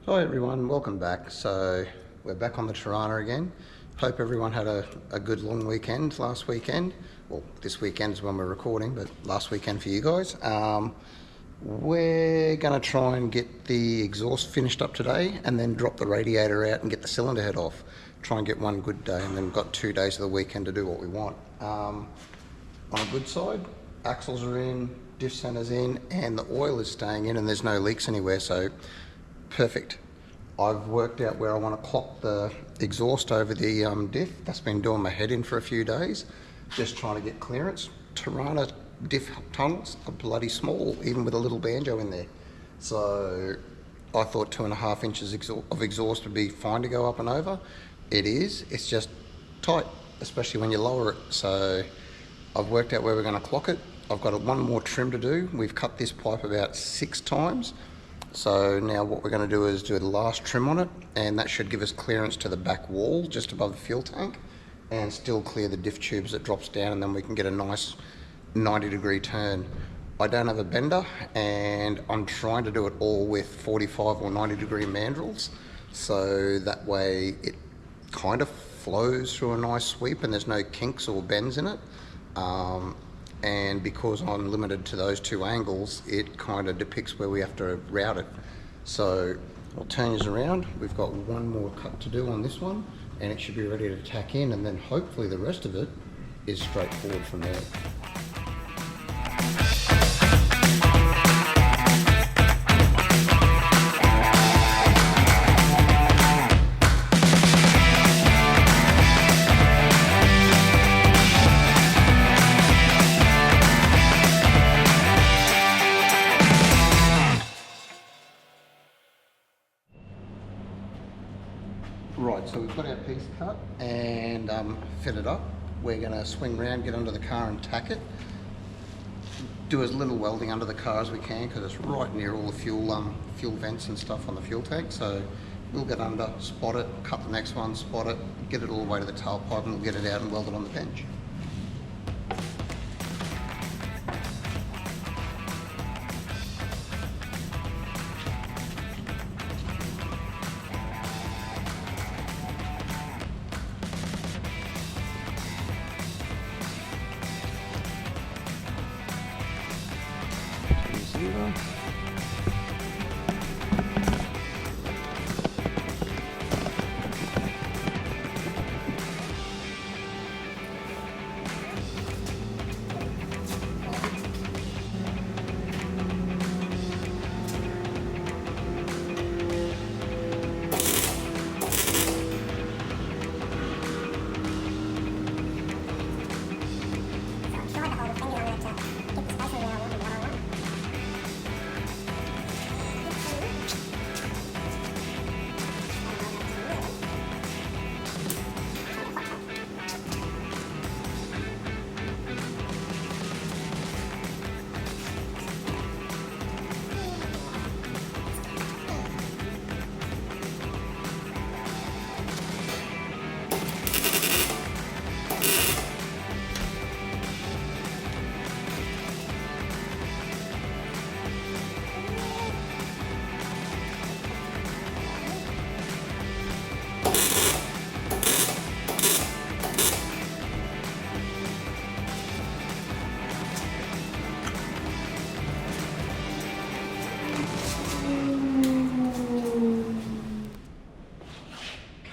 Hi everyone, welcome back. So we're back on the Torana again. Hope everyone had a good long weekend last weekend. Well, this weekend is when we're recording, but last weekend for you guys. We're going to try and get the exhaust finished up today and then drop the radiator out and get the cylinder head off. Try and get one good day, and then we've got 2 days of the weekend to do what we want. On a good side, axles are in, diff center's in, and the oil is staying in and there's no leaks anywhere, so perfect. I've worked out where I want to clock the exhaust over the diff. That's been doing my head in for a few days, just trying to get clearance. Torana diff tunnels are bloody small, even with a little banjo in there. So I thought 2.5 inches of exhaust would be fine to go up and over. It is, it's just tight, especially when you lower it. So I've worked out where we're going to clock it. I've got one more trim to do. We've cut this pipe about 6 times. So now what we're going to do is do the last trim on it, and that should give us clearance to the back wall just above the fuel tank and still clear the diff tubes that drops down, and then we can get a nice 90-degree turn. I don't have a bender and I'm trying to do it all with 45 or 90-degree mandrels, so that way it kind of flows through a nice sweep and there's no kinks or bends in it. And because I'm limited to those 2 angles, it kind of depicts where we have to route it. So I'll turn this around. We've got one more cut to do on this one, and it should be ready to tack in, and then hopefully the rest of it is straightforward from there. Right, so we've got our piece cut and fitted up. We're going to swing around, get under the car and tack it. Do as little welding under the car as we can because it's right near all the fuel vents and stuff on the fuel tank. So we'll get under, spot it, cut the next one, spot it, get it all the way to the tailpipe, and we'll get it out and weld it on the bench.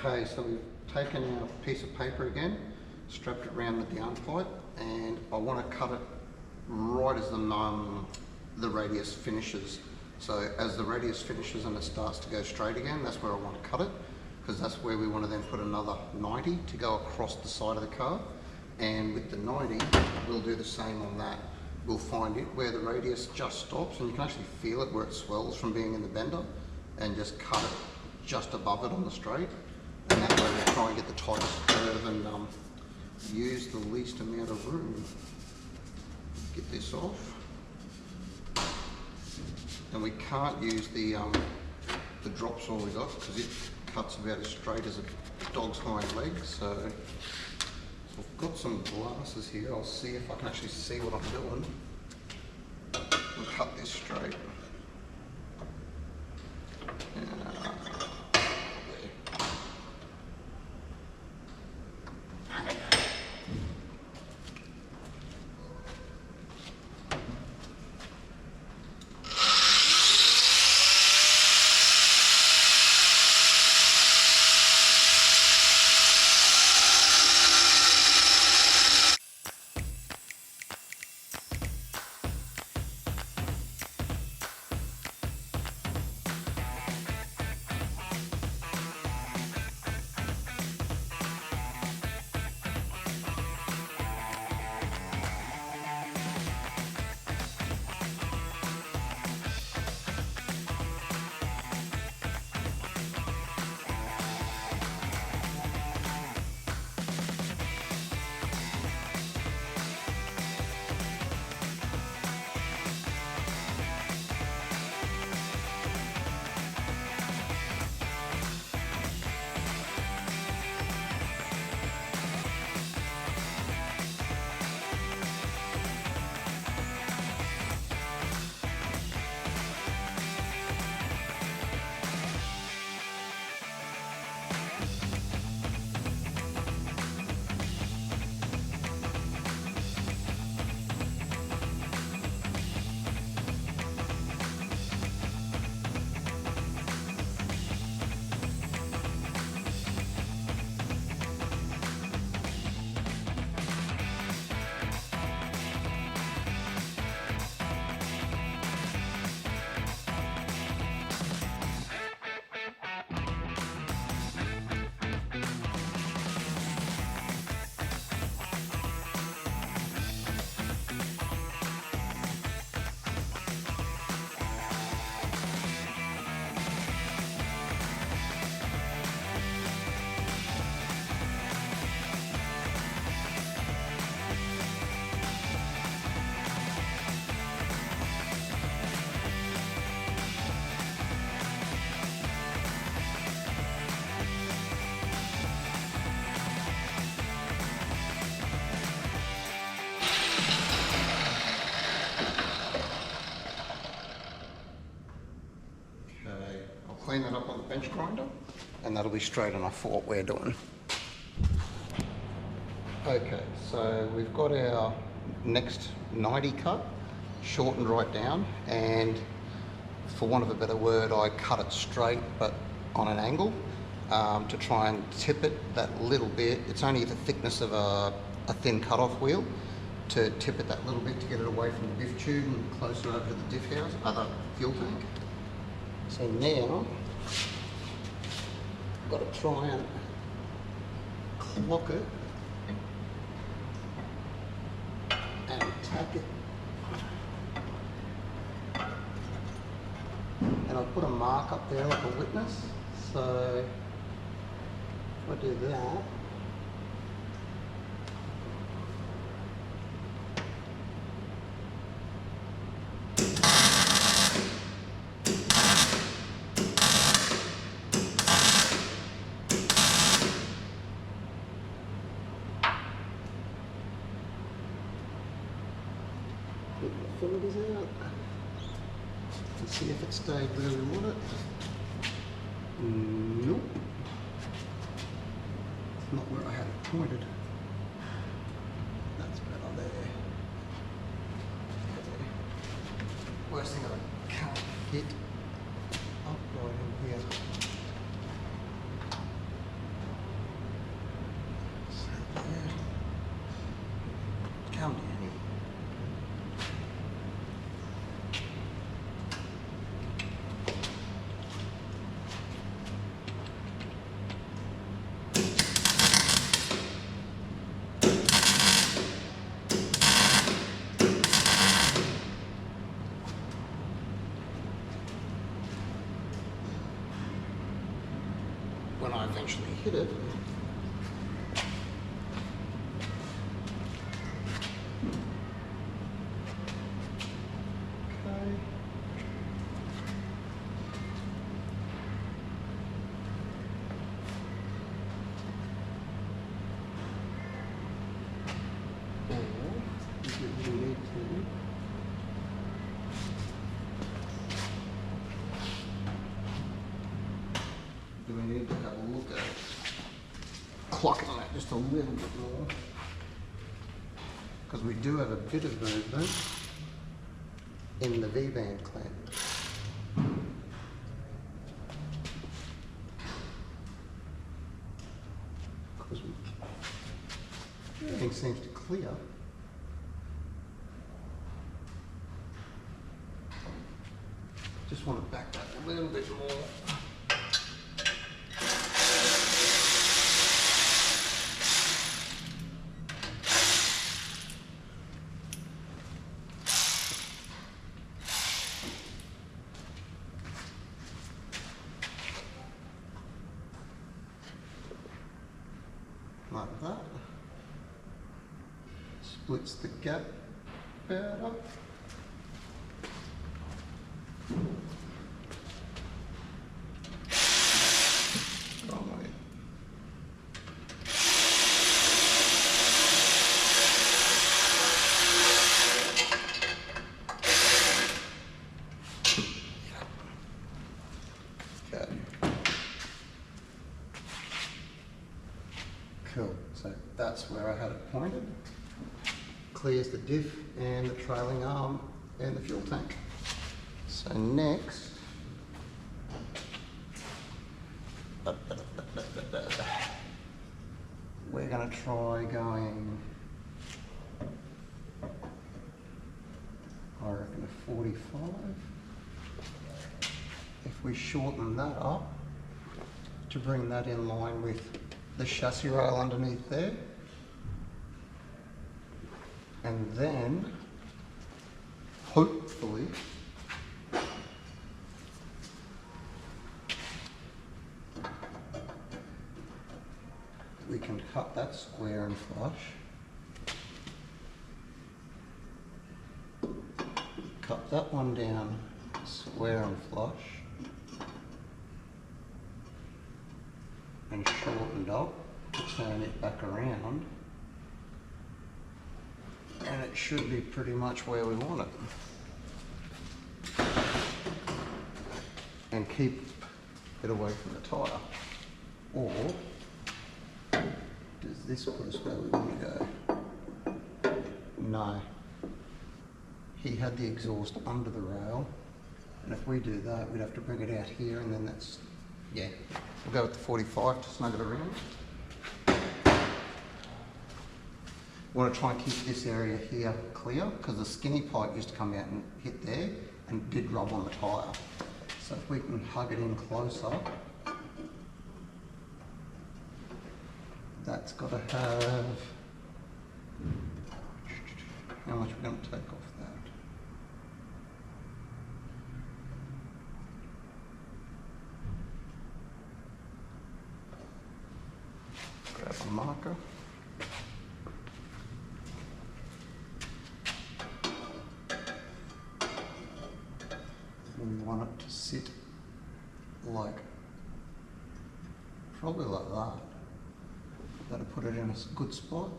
Okay, so we've taken our piece of paper again, strapped it around the downpipe, and I want to cut it right as the radius finishes. So as the radius finishes and it starts to go straight again, that's where I want to cut it, because that's where we want to then put another 90 to go across the side of the car. And with the 90, we'll do the same on that. We'll find it where the radius just stops, and you can actually feel it where it swells from being in the bender, and just cut it just above it on the straight. And that way we'll try and get the tightest curve and use the least amount of room. Get this off. And we can't use the drop saw we got because it cuts about as straight as a dog's hind leg. So I've got some glasses here. I'll see if I can actually see what I'm doing. I'll cut this straight. clean that up on the bench grinder, and that'll be straight enough for what we're doing. Okay, so we've got our next 90 cut, shortened right down, and for want of a better word, I cut it straight but on an angle to try and tip it that little bit. It's only the thickness of a thin cut-off wheel, to tip it that little bit to get it away from the diff tube and closer over to the diff house, other fuel tank. So now, I've got to try and clock it and tack it. And I'll put a mark up there like a witness. So if I do that, put my fingers out and see if it stayed where we want it. Nope. It's not where I had it pointed. That's better there. Okay. Worst thing I can't get up right in here. So there. Come down here. When I eventually hit it, okay. Or, we need to do we need to have a look at clocking that just a little bit more, because we do have a bit of movement in the V-band clamp. Because everything seems to clear. Just want to back that a little bit more. Like that. Splits the gap better. Okay. Cool, so that's where I had it pointed. Clears the diff and the trailing arm and the fuel tank. So next, we're going to try going, I reckon, a 45. If we shorten that up to bring that in line with the chassis rail underneath there, and then hopefully we can cut that square and flush, cut that one down square and flush, and shortened up to turn it back around, and it should be pretty much where we want it. And keep it away from the tyre. Or does this put us where we want to go? No. He had the exhaust under the rail, and if we do that, we'd have to bring it out here, and then that's, yeah. We'll go with the 45 to snug it around. We want to try and keep this area here clear, because the skinny pipe used to come out and hit there, and it did rub on the tyre. So if we can hug it in closer, that's got to have, how much we're going to take off that? Grab a marker. We want it to sit like, probably like that. That'll put it in a good spot.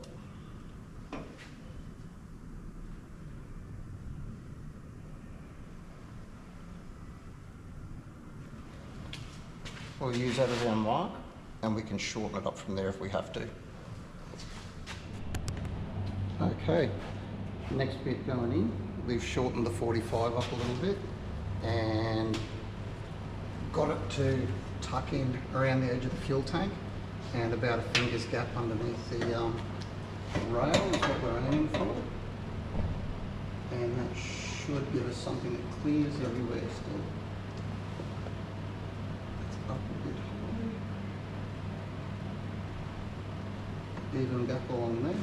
We'll use that as our mark, and we can shorten it up from there if we have to. Okay, next bit going in, we've shortened the 45 up a little bit and got it to tuck in around the edge of the fuel tank, and about a finger's gap underneath the rail is what we're aiming for. And that should give us something that clears everywhere still. It's up a bit high. Even gap along there.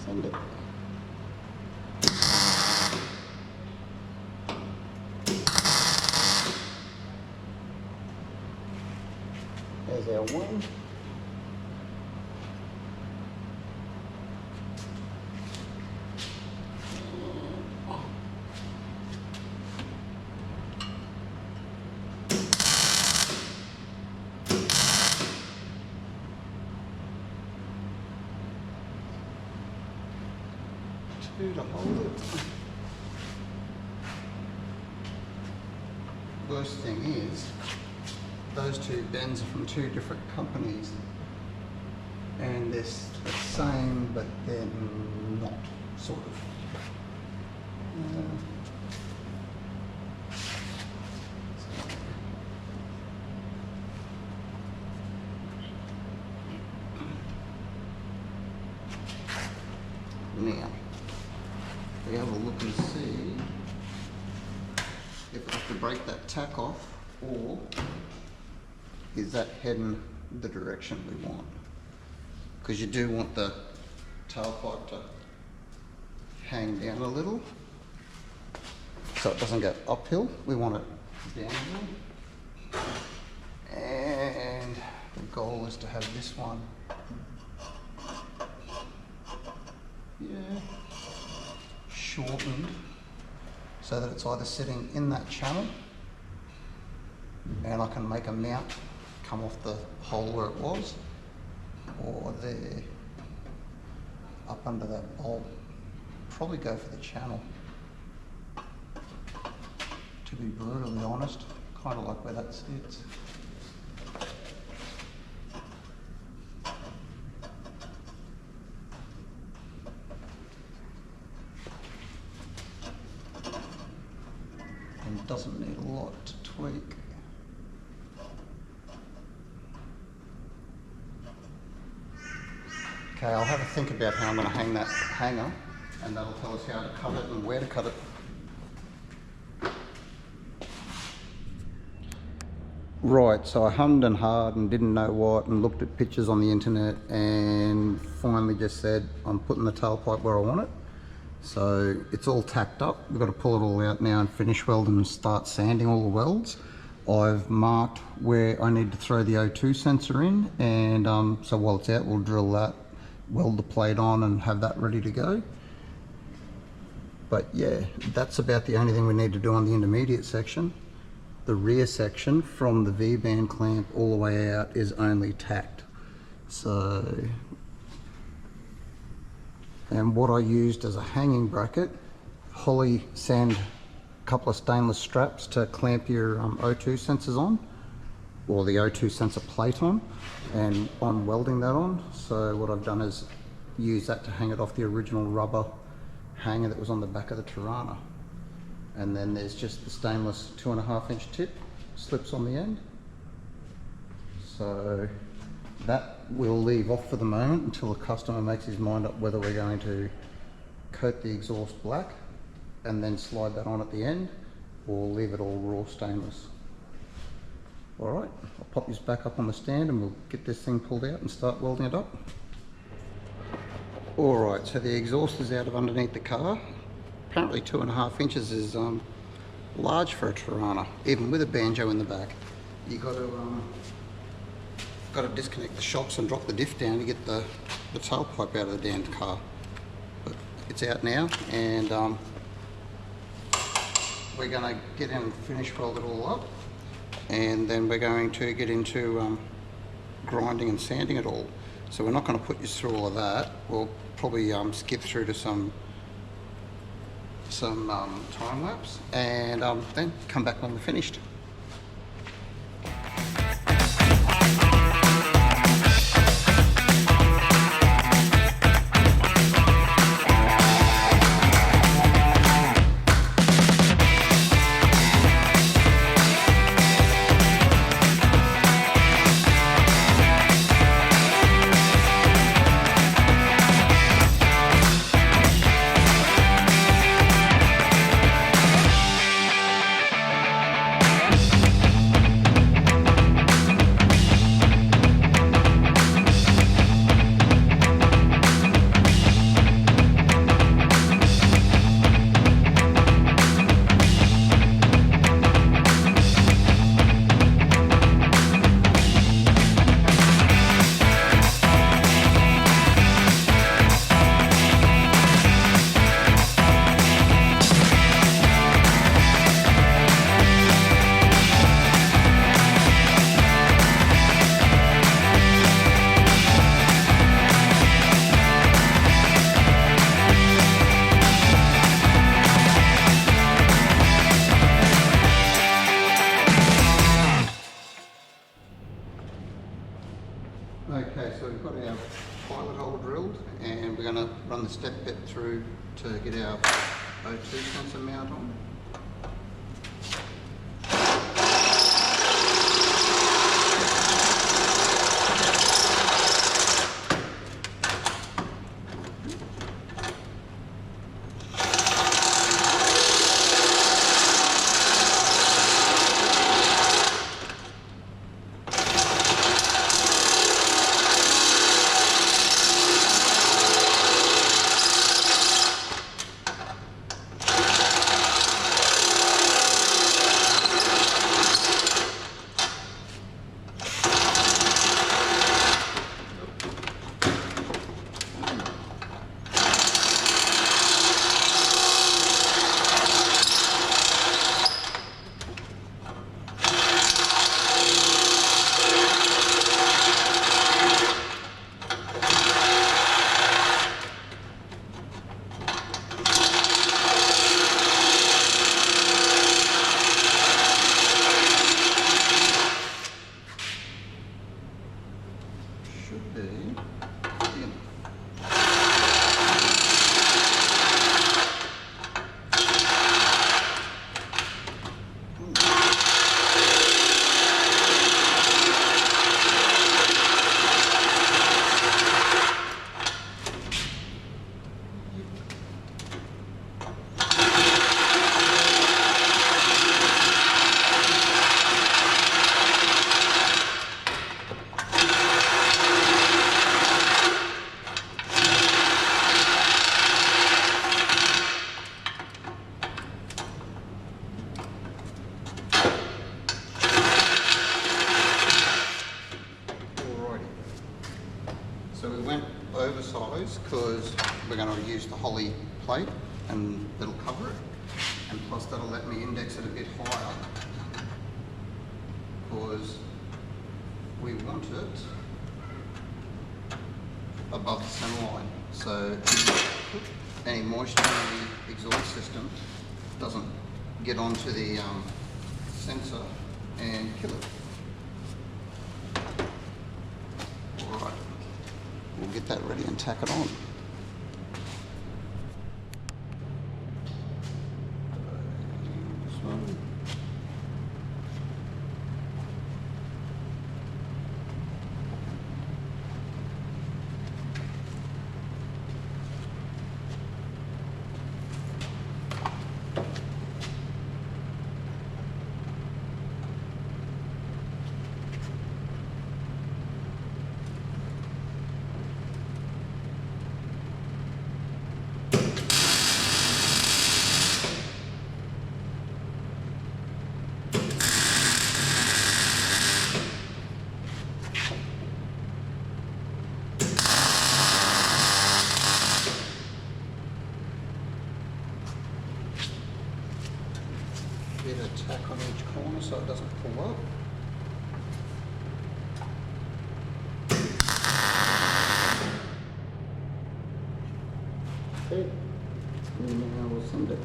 Send it. There's our one. To hold it. Worst thing is, those two bends are from two different companies, and they're the same, but they're not, sort of. Now, we have a look and see if I have to break that tack off, or is that heading the direction we want? Because you do want the tailpipe to hang down a little so it doesn't go uphill. We want it downhill. And the goal is to have this one, shortened so that it's either sitting in that channel, and I can make a mount come off the hole where it was, or there up under that bolt. Probably go for the channel, to be brutally honest. Kind of like where that sits. And doesn't need a lot to tweak. Okay, I'll have a think about how I'm going to hang that hanger, and that'll tell us how to cut it and where to cut it. Right, so I hummed and hawed and didn't know what, and looked at pictures on the internet, and finally just said I'm putting the tailpipe where I want it. So it's all tacked up. We've got to pull it all out now and finish weld and start sanding all the welds. I've marked where I need to throw the O2 sensor in, and so while it's out, we'll drill that, weld the plate on, and have that ready to go. But yeah, that's about the only thing we need to do on the intermediate section. the rear section from the V-band clamp all the way out is only tacked. So, and what I used as a hanging bracket, Holly sand a couple of stainless straps to clamp your O2 sensors on, or the O2 sensor plate on, and I'm welding that on. So what I've done is use that to hang it off the original rubber hanger that was on the back of the Torana. And then there's just the stainless 2.5-inch tip, slips on the end. So that we'll leave off for the moment until the customer makes his mind up whether we're going to coat the exhaust black and then slide that on at the end, or leave it all raw stainless. Alright, I'll pop this back up on the stand and we'll get this thing pulled out and start welding it up. Alright, so the exhaust is out of underneath the car. Apparently 2.5 inches is large for a Torana, even with a banjo in the back. You got to disconnect the shocks and drop the diff down to get the tailpipe out of the damned car. But it's out now, and we're going to get in and finish weld it all up, and then we're going to get into grinding and sanding it all. So we're not going to put you through all of that. We'll probably skip through to some time lapse, and then come back when we're finished. Okay, so we've got our pilot hole drilled, and we're going to run the step bit through to get our O2 sensor mount on. So we went oversized because we're going to use the Holly plate and that'll cover it, and plus that'll let me index it a bit higher because we want it above the center line, so any moisture in the exhaust system doesn't get onto the sensor and kill it. Alright, we'll get that ready and tack it on. This one. Bit of tack on each corner so it doesn't pull up. Okay, now we'll send it.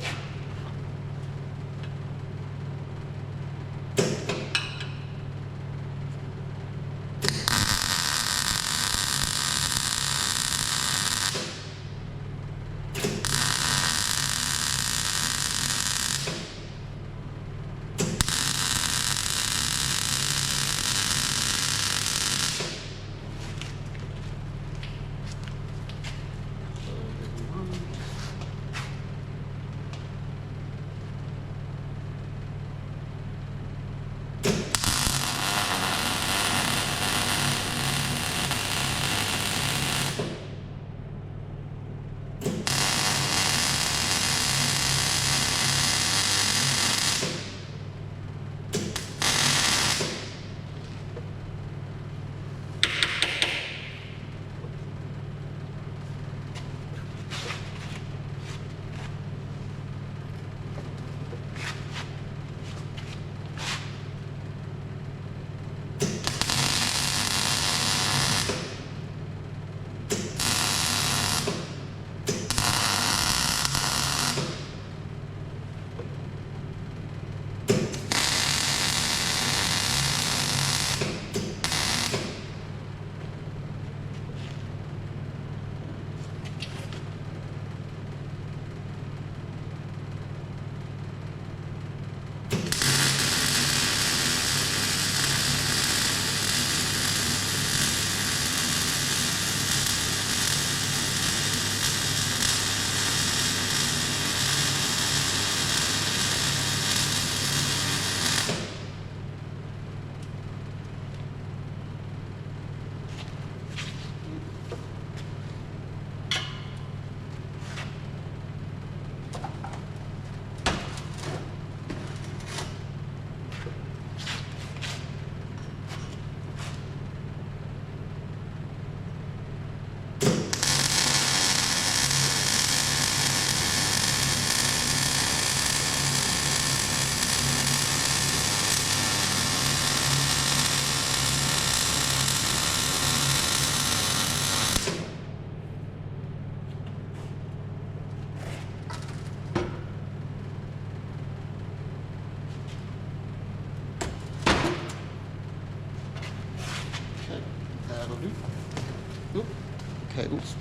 Cables.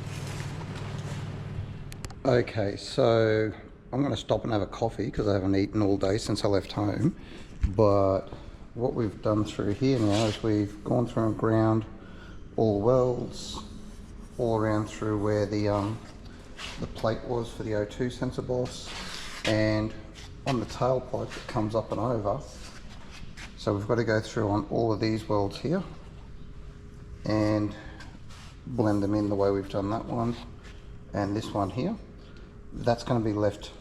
Okay, so I'm going to stop and have a coffee because I haven't eaten all day since I left home. But what we've done through here now is we've gone through and ground all welds all around through where the plate was for the O2 sensor boss, and on the tailpipe that comes up and over. So we've got to go through on all of these welds here and blend them in the way we've done that one and this one here. That's going to be left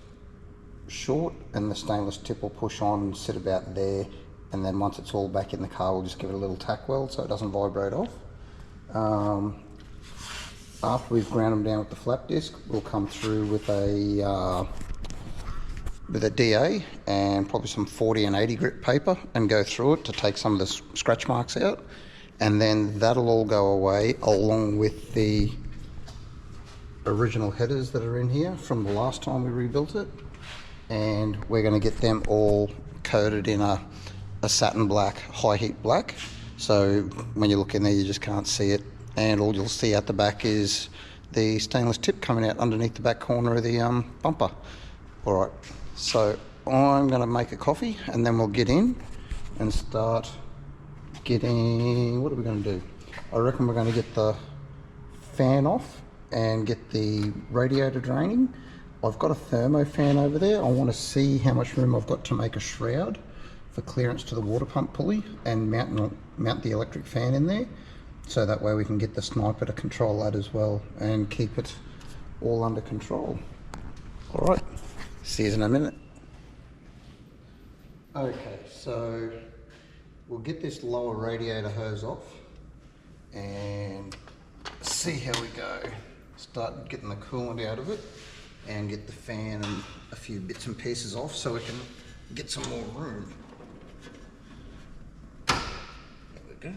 short, and the stainless tip will push on and sit about there, and then once it's all back in the car we'll just give it a little tack weld so it doesn't vibrate off. After we've ground them down with the flap disc, we'll come through with a with a DA and probably some 40 and 80 grit paper and go through it to take some of the scratch marks out, and then that'll all go away along with the original headers that are in here from the last time we rebuilt it, and we're going to get them all coated in a satin black, high heat black, so when you look in there you just can't see it, and all you'll see at the back is the stainless tip coming out underneath the back corner of the bumper. Alright, so I'm going to make a coffee and then we'll get in and start getting, what are we going to do? I reckon we're going to get the fan off and get the radiator draining. I've got a thermo fan over there. I want to see how much room I've got to make a shroud for clearance to the water pump pulley and mount the electric fan in there, so that way we can get the sniper to control that as well and keep it all under control. Alright, see you in a minute. Okay, so we'll get this lower radiator hose off and see how we go. Start getting the coolant out of it and get the fan and a few bits and pieces off so we can get some more room. There we go.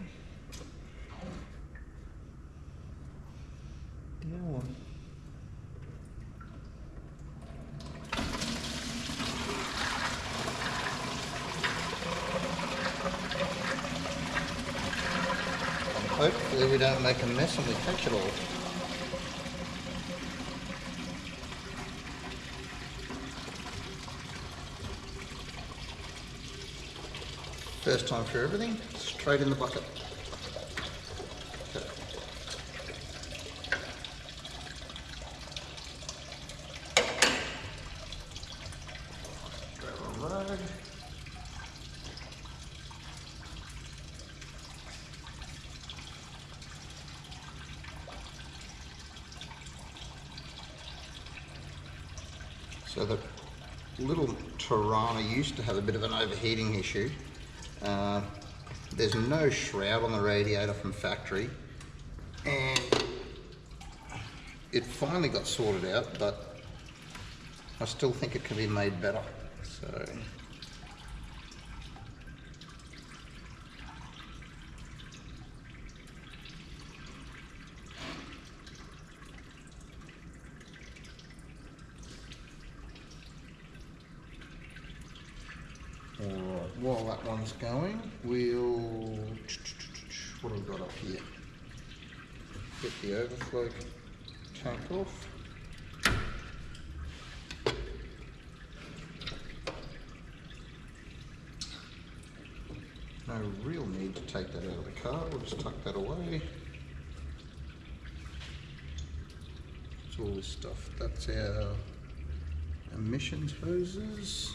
Now hopefully we don't make a mess and we catch it all. First time for everything, straight in the bucket. Okay. Grab a rag. So the little Torana used to have a bit of an overheating issue. There's no shroud on the radiator from factory, and it finally got sorted out, but I still think it can be made better. So alright, while that one's going, we'll, what have we got up here? Get the overflow tank off. No real need to take that out of the car, we'll just tuck that away. It's all this stuff, that's our emissions hoses.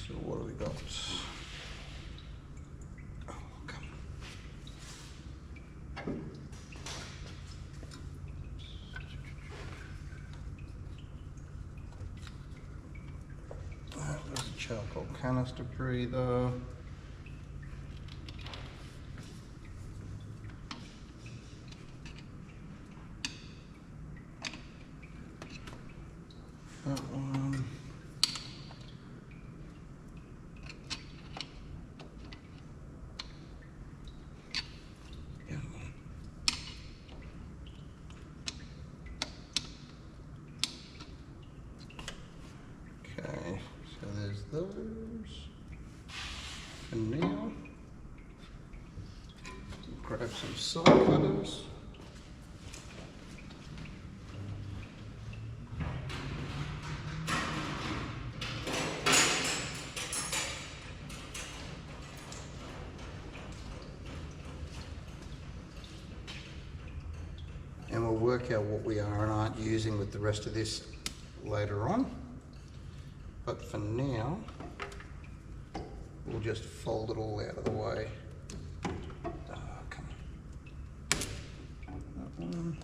So what do we got? Oh, come on. There's a charcoal canister breather. That one. Yeah. Okay, so there's those. And now, grab some saw cutters. And we'll work out what we are and aren't using with the rest of this later on. But for now, we'll just fold it all out of the way. Oh, come on. That one.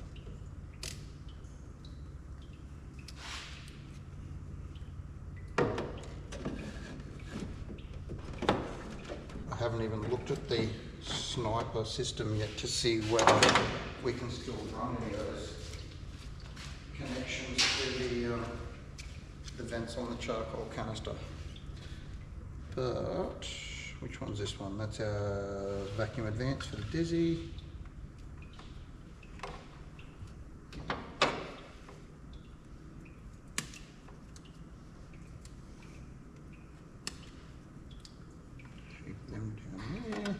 I haven't even looked at the sniper system yet to see whether we can still run any of those connections to the vents on the charcoal canister. But which one's this one? That's our vacuum advance for the Dizzy. Keep them down there.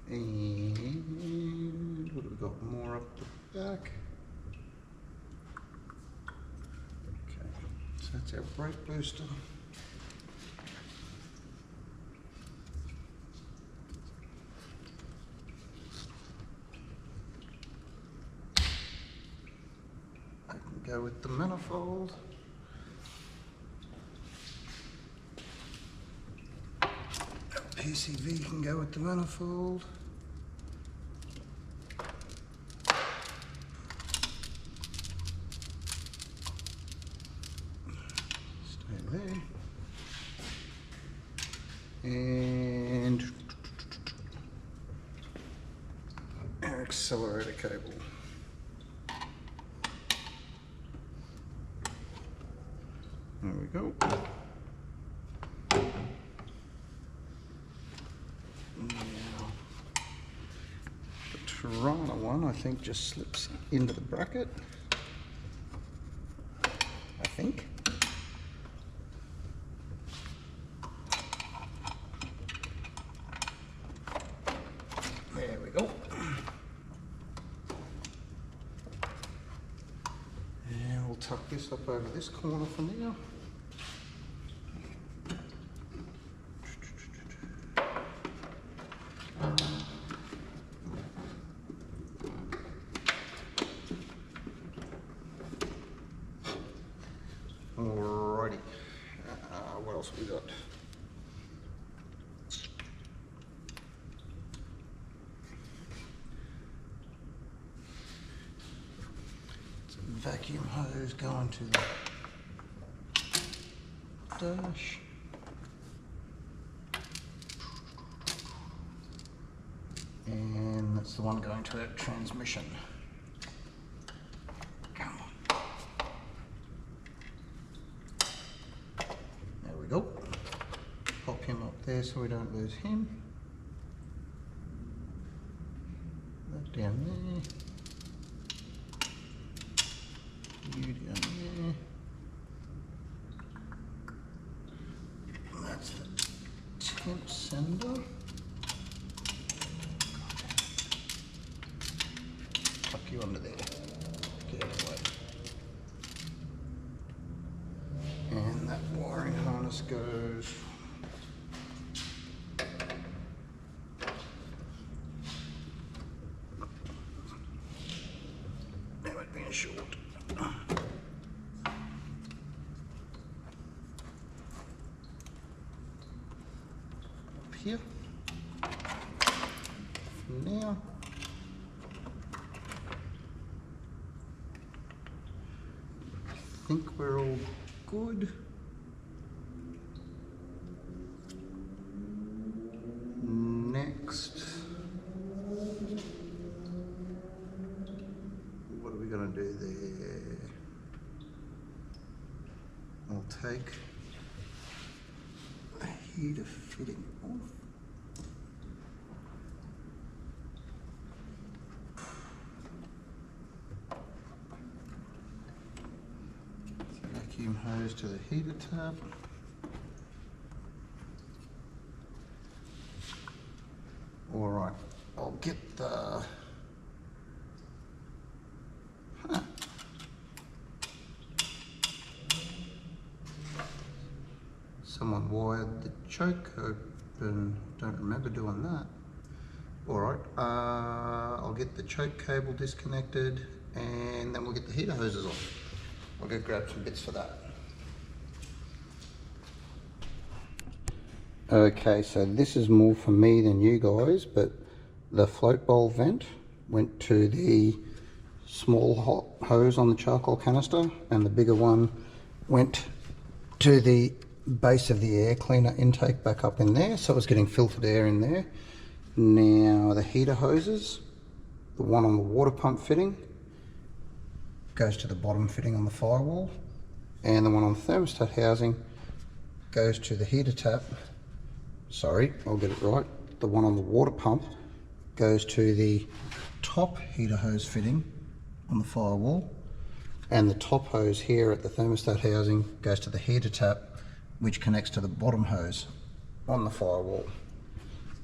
And what have we got more up the back? Okay, so that's our brake booster. I can go with the manifold. PCV can go with the manifold. Stay there. And our accelerator cable. There we go. Torana one, I think, just slips into the bracket. I think. There we go. And we'll tuck this up over this corner for now. Alrighty, what else we got? It's a vacuum hose going to the dash. And that's the one going to our transmission. Go. Pop him up there so we don't lose him. That down there. You down there. And that's the temp sender. Tuck you under there. Get out of the way. And that wiring harness goes that might be a short. Up here. Now I think we're all good. Next, what are we going to do there? I'll take the heater fitting off. Vacuum hose to the heater tab. All right, I'll get the someone wired the choke open. Don't remember doing that. All right, I'll get the choke cable disconnected and then we'll get the heater hoses off. I'll go grab some bits for that. Okay, so this is more for me than you guys, but the float bowl vent went to the small hot hose on the charcoal canister, and the bigger one went to the base of the air cleaner intake back up in there, so it was getting filtered air in there. Now the heater hoses, the one on the water pump fitting goes to the bottom fitting on the firewall, and the one on the thermostat housing goes to the heater tap. Sorry, I'll get it right. The one on the water pump goes to the top heater hose fitting on the firewall, and the top hose here at the thermostat housing goes to the heater tap, which connects to the bottom hose on the firewall.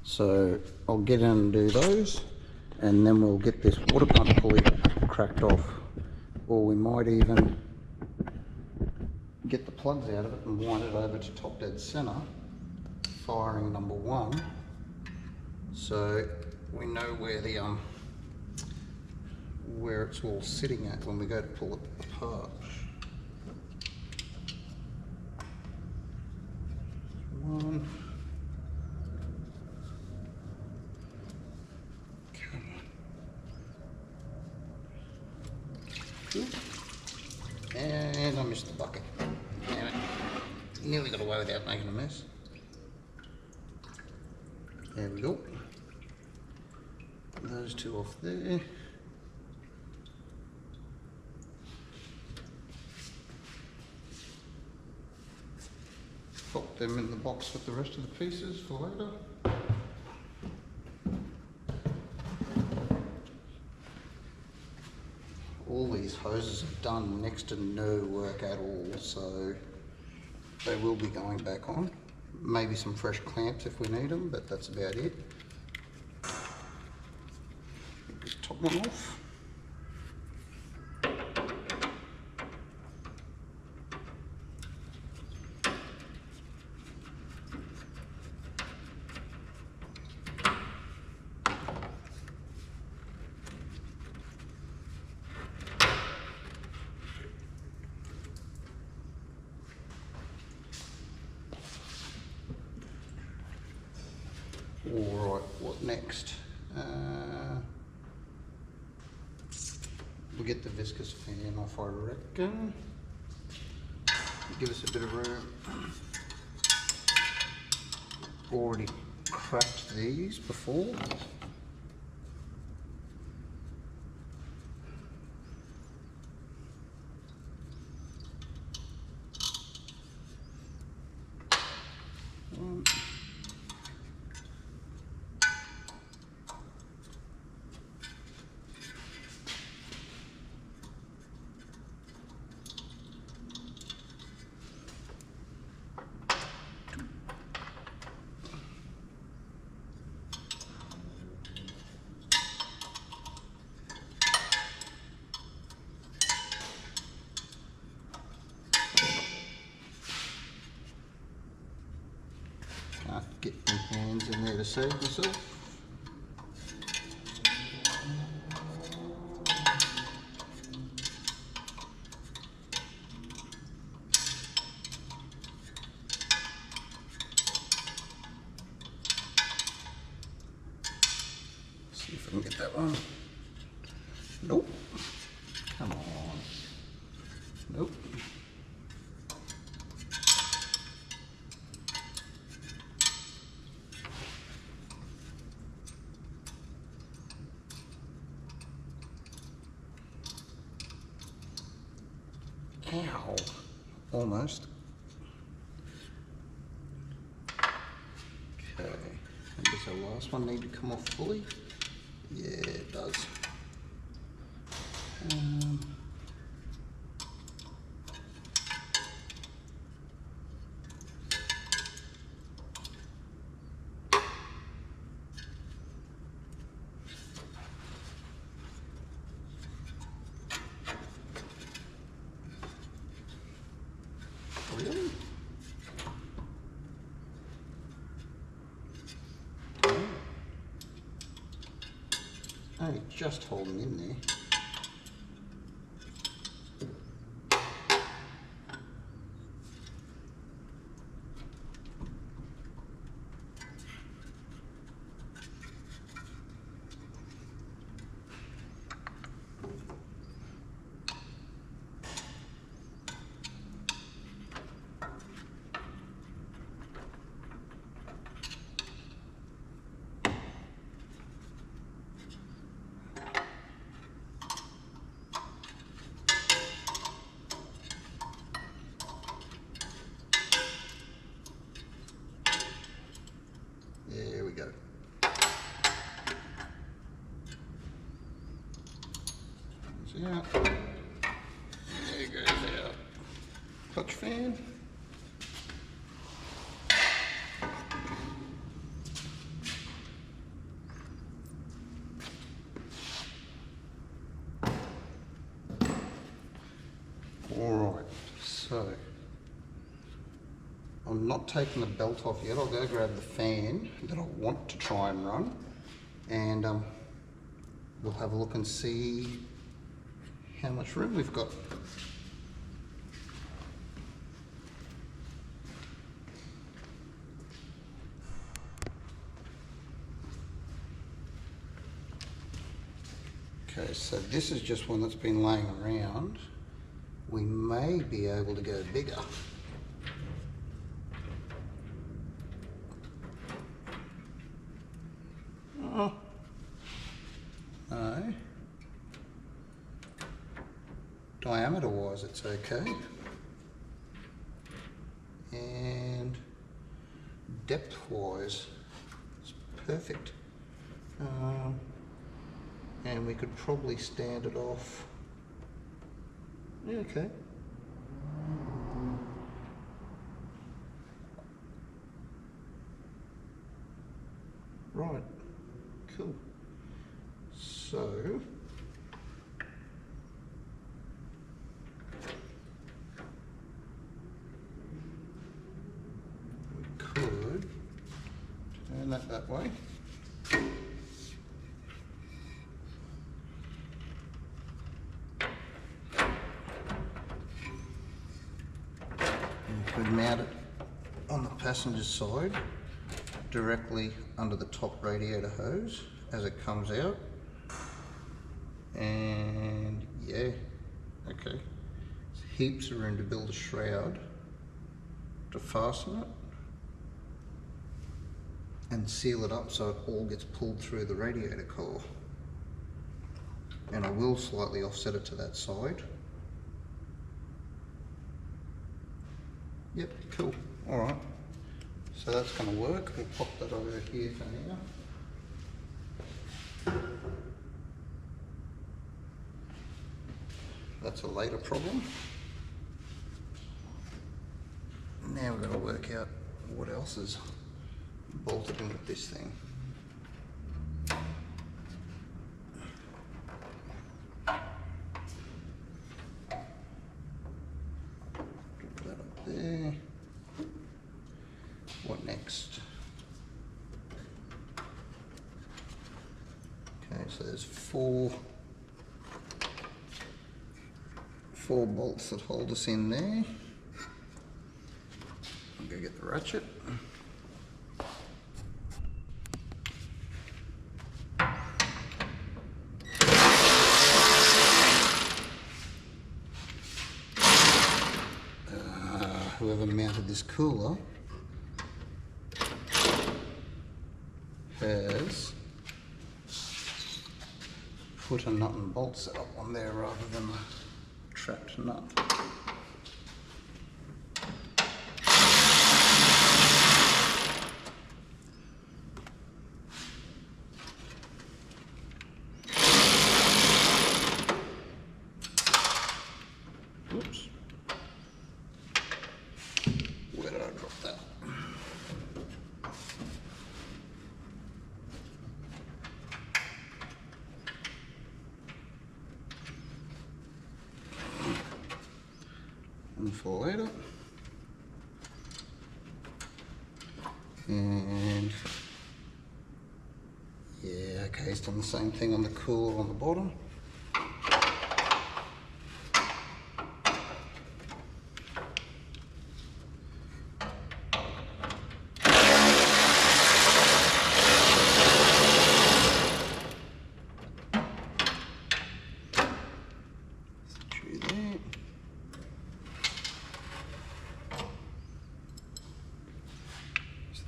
So I'll get in and do those, and then we'll get this water pump pulley cracked off, or we might even get the plugs out of it and wind it over to top dead center, firing number 1, so we know where the where it's all sitting at when we go to pull it apart. 1. Come on. Good. And I missed the bucket. Damn it. Nearly got away without making a mess. There we go. Those two off there. Pop them in the box with the rest of the pieces for later. All these hoses have done next to no work at all, so they will be going back on. Maybe some fresh clamps if we need them, but that's about it. Get this top one off. Alright, what next? We'll get the viscous fan off, I reckon. Give us a bit of room. Already cracked these before. Get my hands in there to save myself. See if I can get that one. Nope. Come on. Nope. Ow, almost. Okay, and does the last one need to come off fully? Yeah, it does. Really? Only just holding in there. out. There goes our clutch fan. Alright, so I'm not taking the belt off yet. I'll go grab the fan that I want to try and run, and we'll have a look and see how much room we've got. Okay, so this is just one that's been laying around. We may be able to go bigger. Oh, no. Diameter wise it's okay. And depth wise it's perfect. And we could probably stand it off. Yeah, okay. Right, cool. So we could turn that way. Could mount it on the passenger side directly under the top radiator hose as it comes out, and yeah, okay, there's heaps of room to build a shroud to fasten it and seal it up so it all gets pulled through the radiator core. And I will slightly offset it to that side. Yep, cool. Alright. So that's going to work. We'll pop that over here for now. That's a later problem. Now we've got to work out what else is bolted in with this thing. There. What next? Okay, so there's four bolts that hold us in there. I'll go get the ratchet. Whoever mounted this cooler has put a nut and bolt setup on there rather than a trapped nut. Oops. Where did I drop that? And for later. And yeah, okay, it's done the same thing on the cooler on the bottom.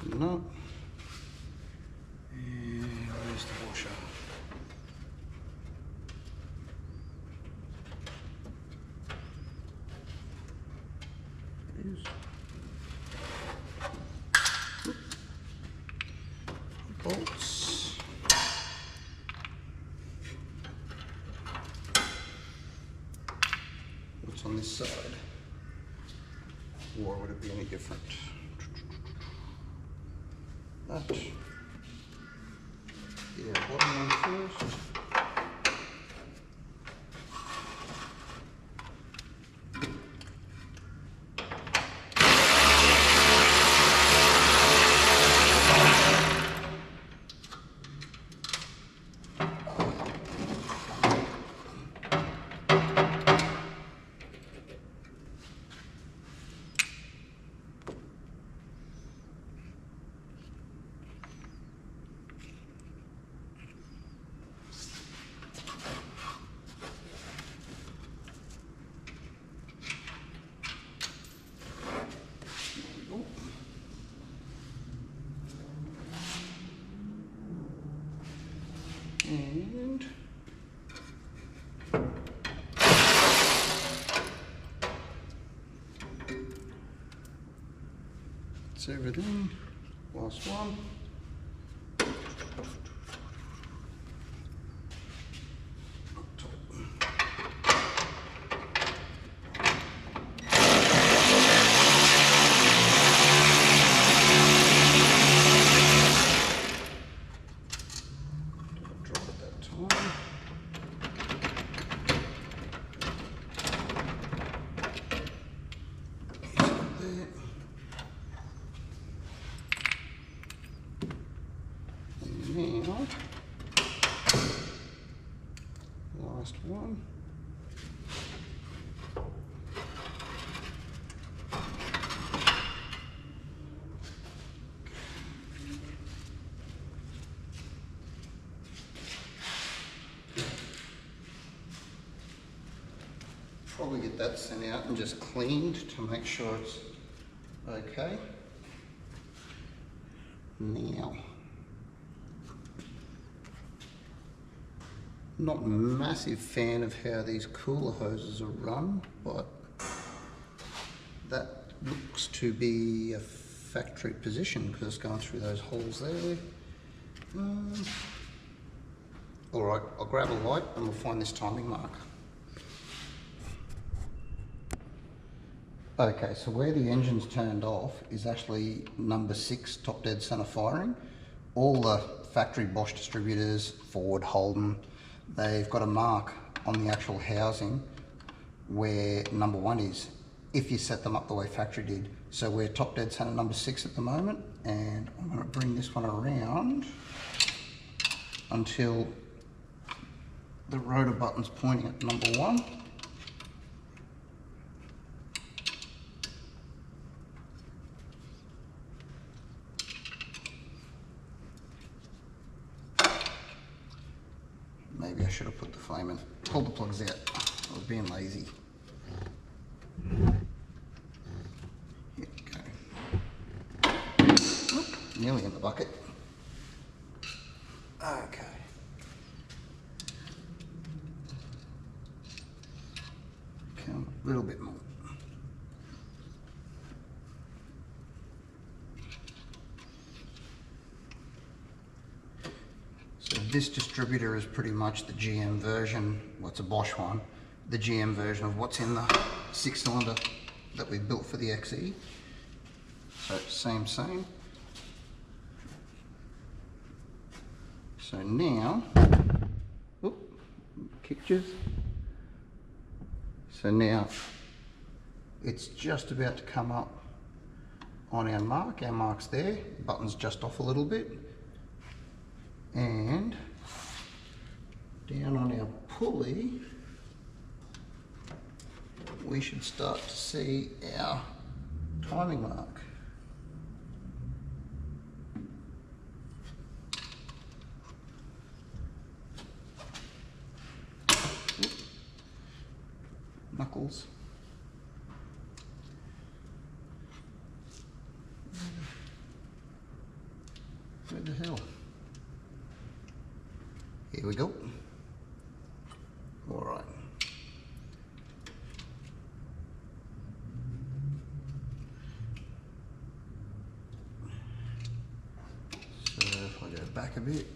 The nut, and where's the washer? It is. Bolts. side. Or would it be any different? That. Yeah, bottom one first. And that's everything. Last one. Drop it that time. There. And now, last one. Probably get that sent out and just cleaned to make sure it's okay. Now, not a massive fan of how these cooler hoses are run, but that looks to be a factory position because it's going through those holes there. All right, I'll grab a light and we'll find this timing mark. Okay, so where the engine's turned off is actually number 6 top dead center firing. All the factory Bosch distributors, Ford, Holden, they've got a mark on the actual housing where number 1 is, if you set them up the way factory did. So we're top dead center number 6 at the moment, and I'm going to bring this one around until the rotor button's pointing at number 1. Maybe I should have put the flame in. Pulled the plugs out. I was being lazy. Here we go. Oop, nearly in the bucket. Okay. Come a little bit more. So this distributor is pretty much the GM version, well, it's a Bosch one, the GM version of what's in the 6-cylinder that we built for the XE. So same. So now, pictures. So now it's just about to come up on our mark. Our mark's there, button's just off a little bit. And down on our pulley, we should start to see our timing mark. Knuckles. Where the hell? Here we go. All right. So if I go back a bit.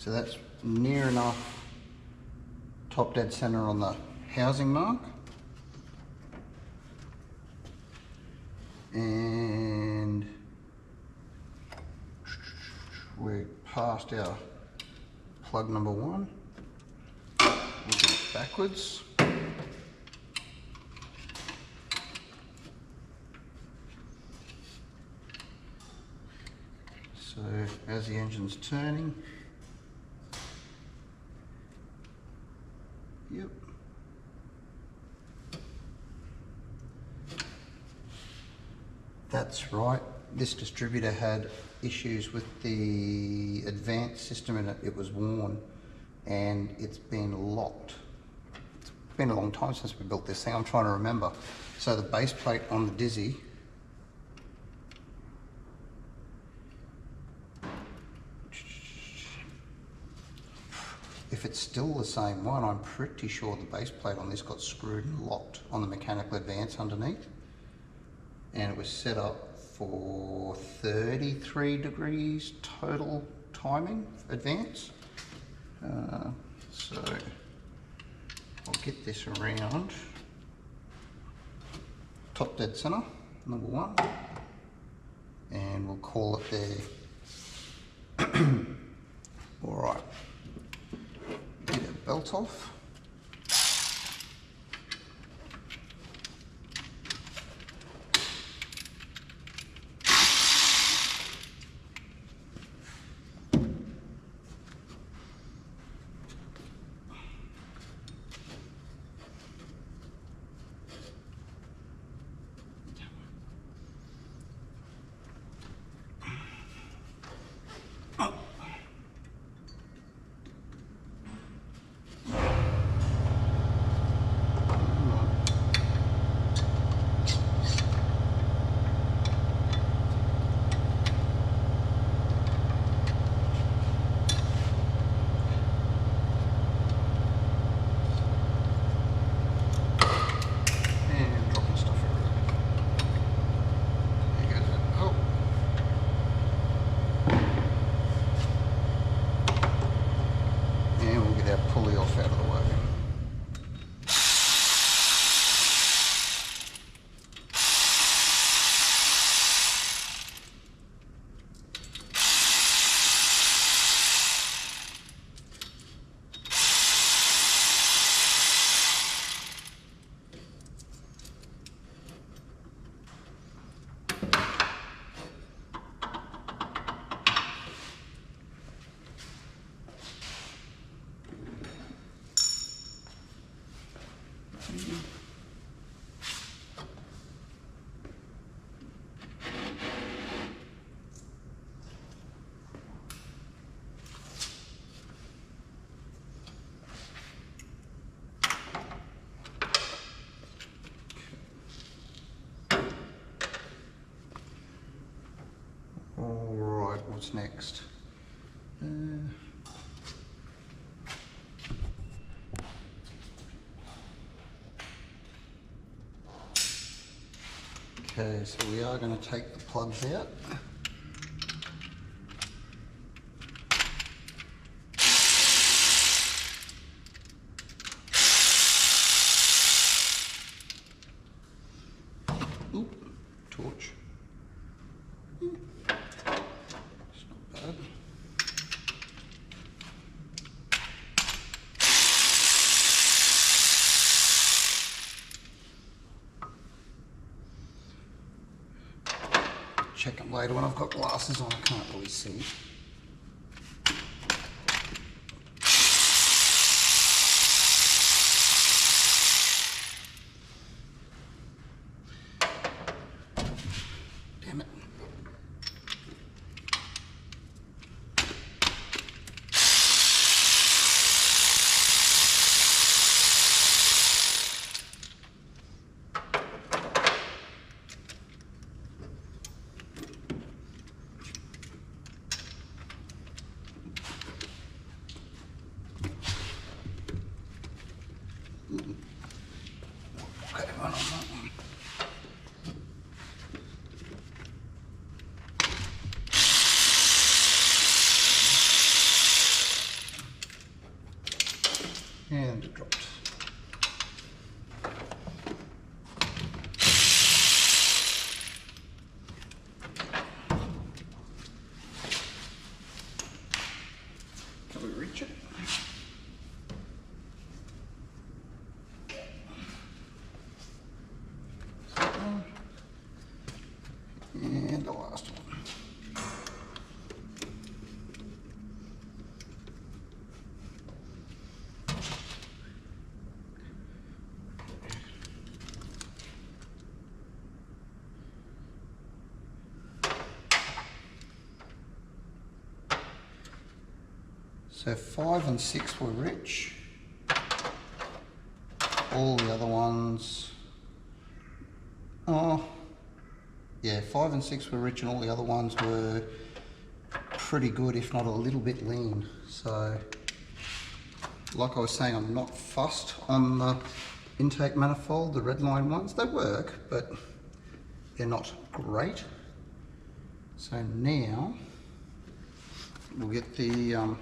So that's near enough top dead center on the housing mark. And we're past our plug number 1. We'll do it backwards. So as the engine's turning, yep. That's right. This distributor had issues with the advanced system and it was worn and it's been locked. It's been a long time since we built this thing. I'm trying to remember. So the base plate on the Dizzy, if it's still the same one, I'm pretty sure the base plate on this got screwed and locked on the mechanical advance underneath. And it was set up for 33 degrees total timing advance. So I'll get this around top dead center, number 1, and we'll call it there. All right, get our belt off. Pulley off out of the way. All right, what's next? Okay, so we are going to take the plugs out. Oop, torch. It's not bad. Check them later when I've got glasses on, I can't really see. Damn it. and the last one. So 5 and 6 were rich. All the other ones, oh yeah, 5 and 6 were rich and all the other ones were pretty good, if not a little bit lean. So like I was saying, I'm not fussed on the intake manifold, the red line ones. They work, but they're not great. So now we'll get the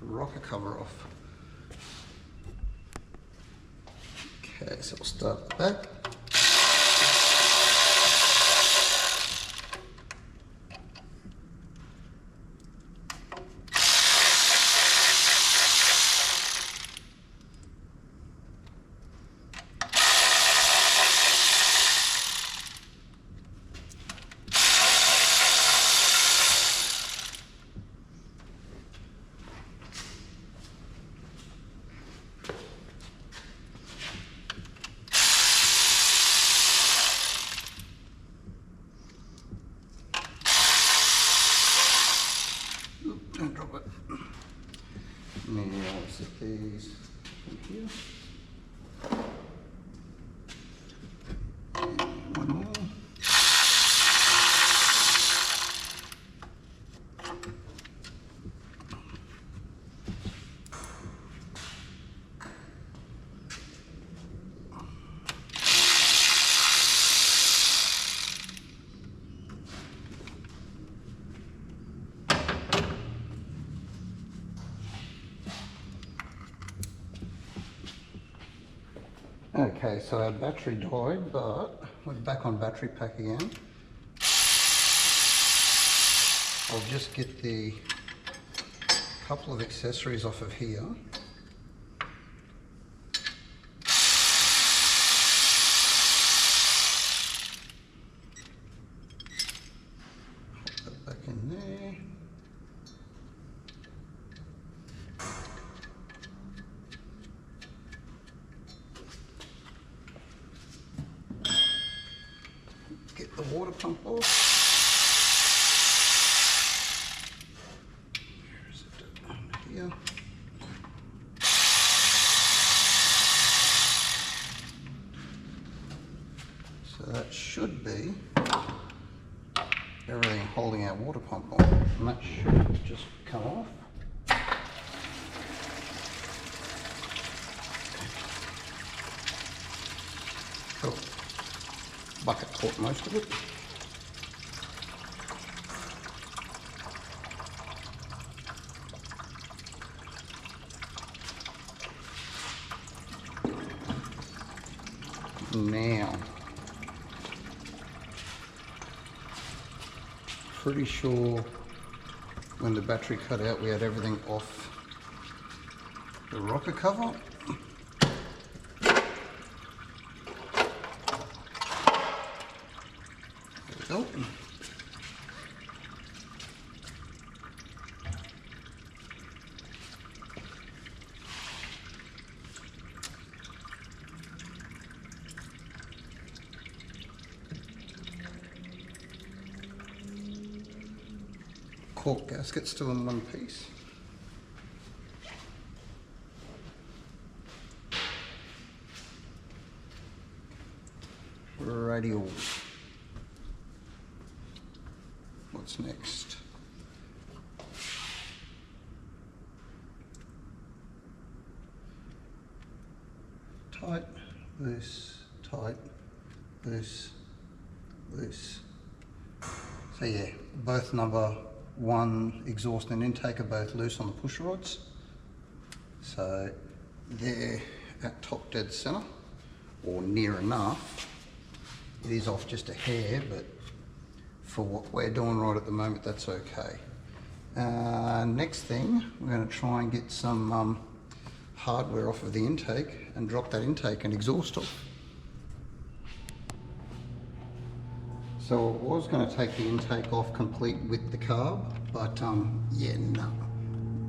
rocker cover off. Okay, so we'll start at the back. Don't drop it. Now I'll set these in here. And one more. Okay, so our battery died, but we're back on battery pack again. I'll just get the couple of accessories off of here. Put that back in there. Get the water pump off. Here's it under here. So that should be everything holding our water pump on, and that should just come off. Oh. Bucket caught most of it. Now, pretty sure when the battery cut out we had everything off the rocker cover. There we go. Cork gasket still in one piece. Radial. What's next? Tight, loose, tight, loose, loose. So yeah, both number 1 exhaust and intake are both loose on the push rods. So they're at top dead center, or near enough. It is off just a hair, but for what we're doing right at the moment, that's okay. Next thing, we're going to try and get some hardware off of the intake and drop that intake and exhaust off. So I was going to take the intake off complete with the carb, but yeah, no,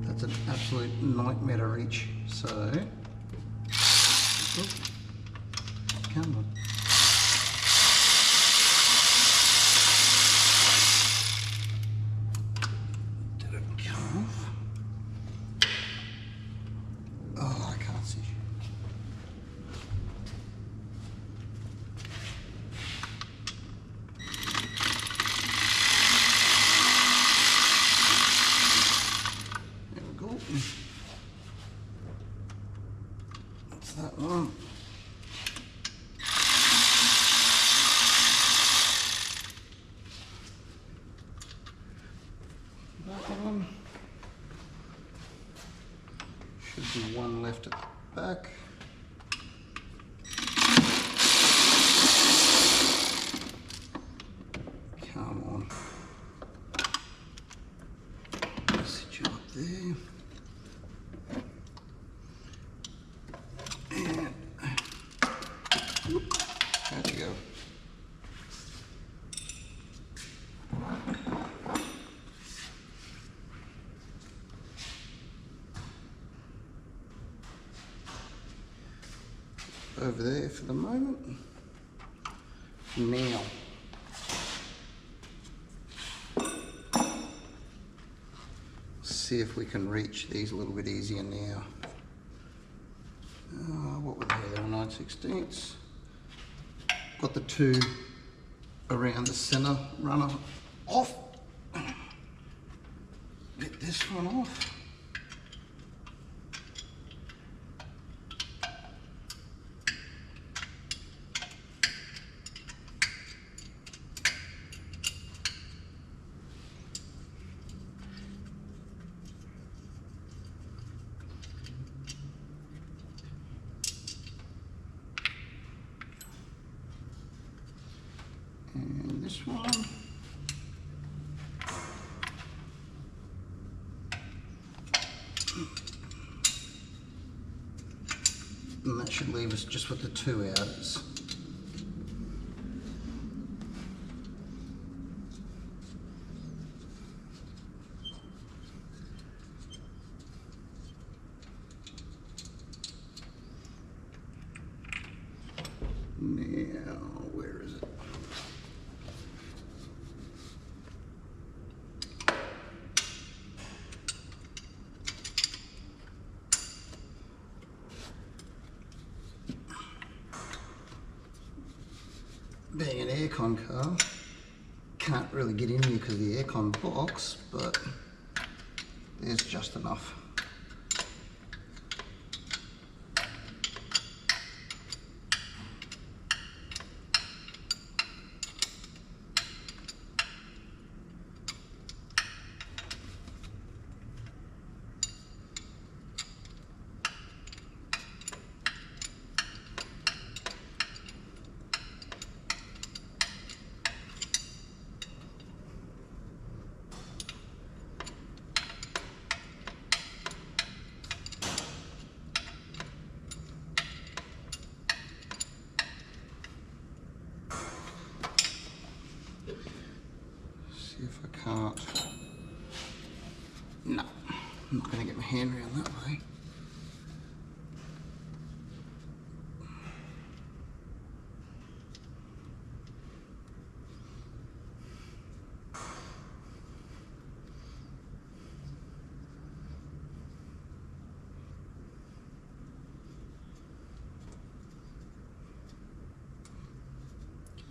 that's an absolute nightmare to reach. So, oh, come on. Did it come off? Oh, I can't see. That's that one. That one. Should be one left at the back. Come on. Sit you up there. How'd you go? Over there for the moment. Now, see if we can reach these a little bit easier now. What were they? They were 9/16. Got the two around the center runner off. Get this one off. And this one. And that should leave us just with the two outers. Now, where is it? Being an aircon car, can't really get in here because of the aircon box, but there's just enough. See if I can't. No, I'm not going to get my hand around that way.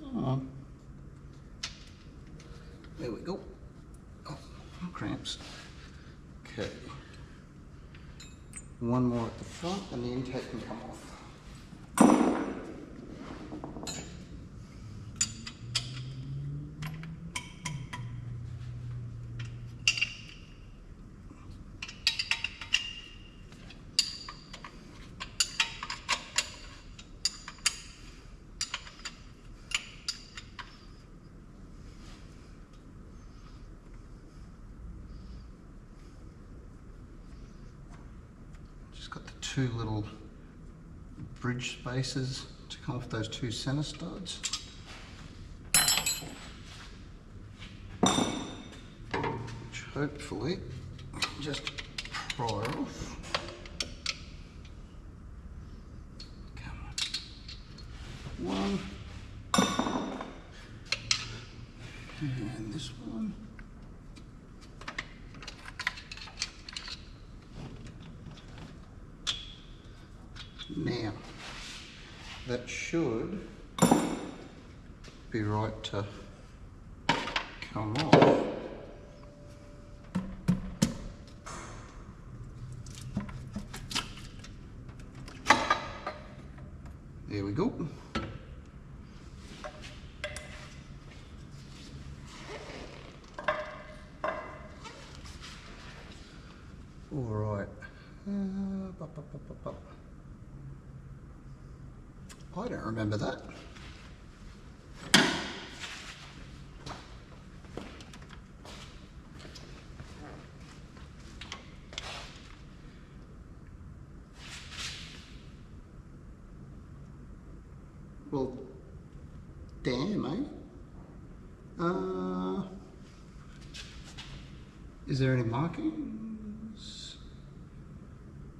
Come on. There we go. Oh, cramps. Okay. One more at the front and the intake can come off. Just got the two little bridge spaces to come off those two center studs. hopefully just pry off. Come on. One. And this one. Now, that should be right to come off. There we go. All right. I don't remember that. Well, damn, eh? Is there any markings?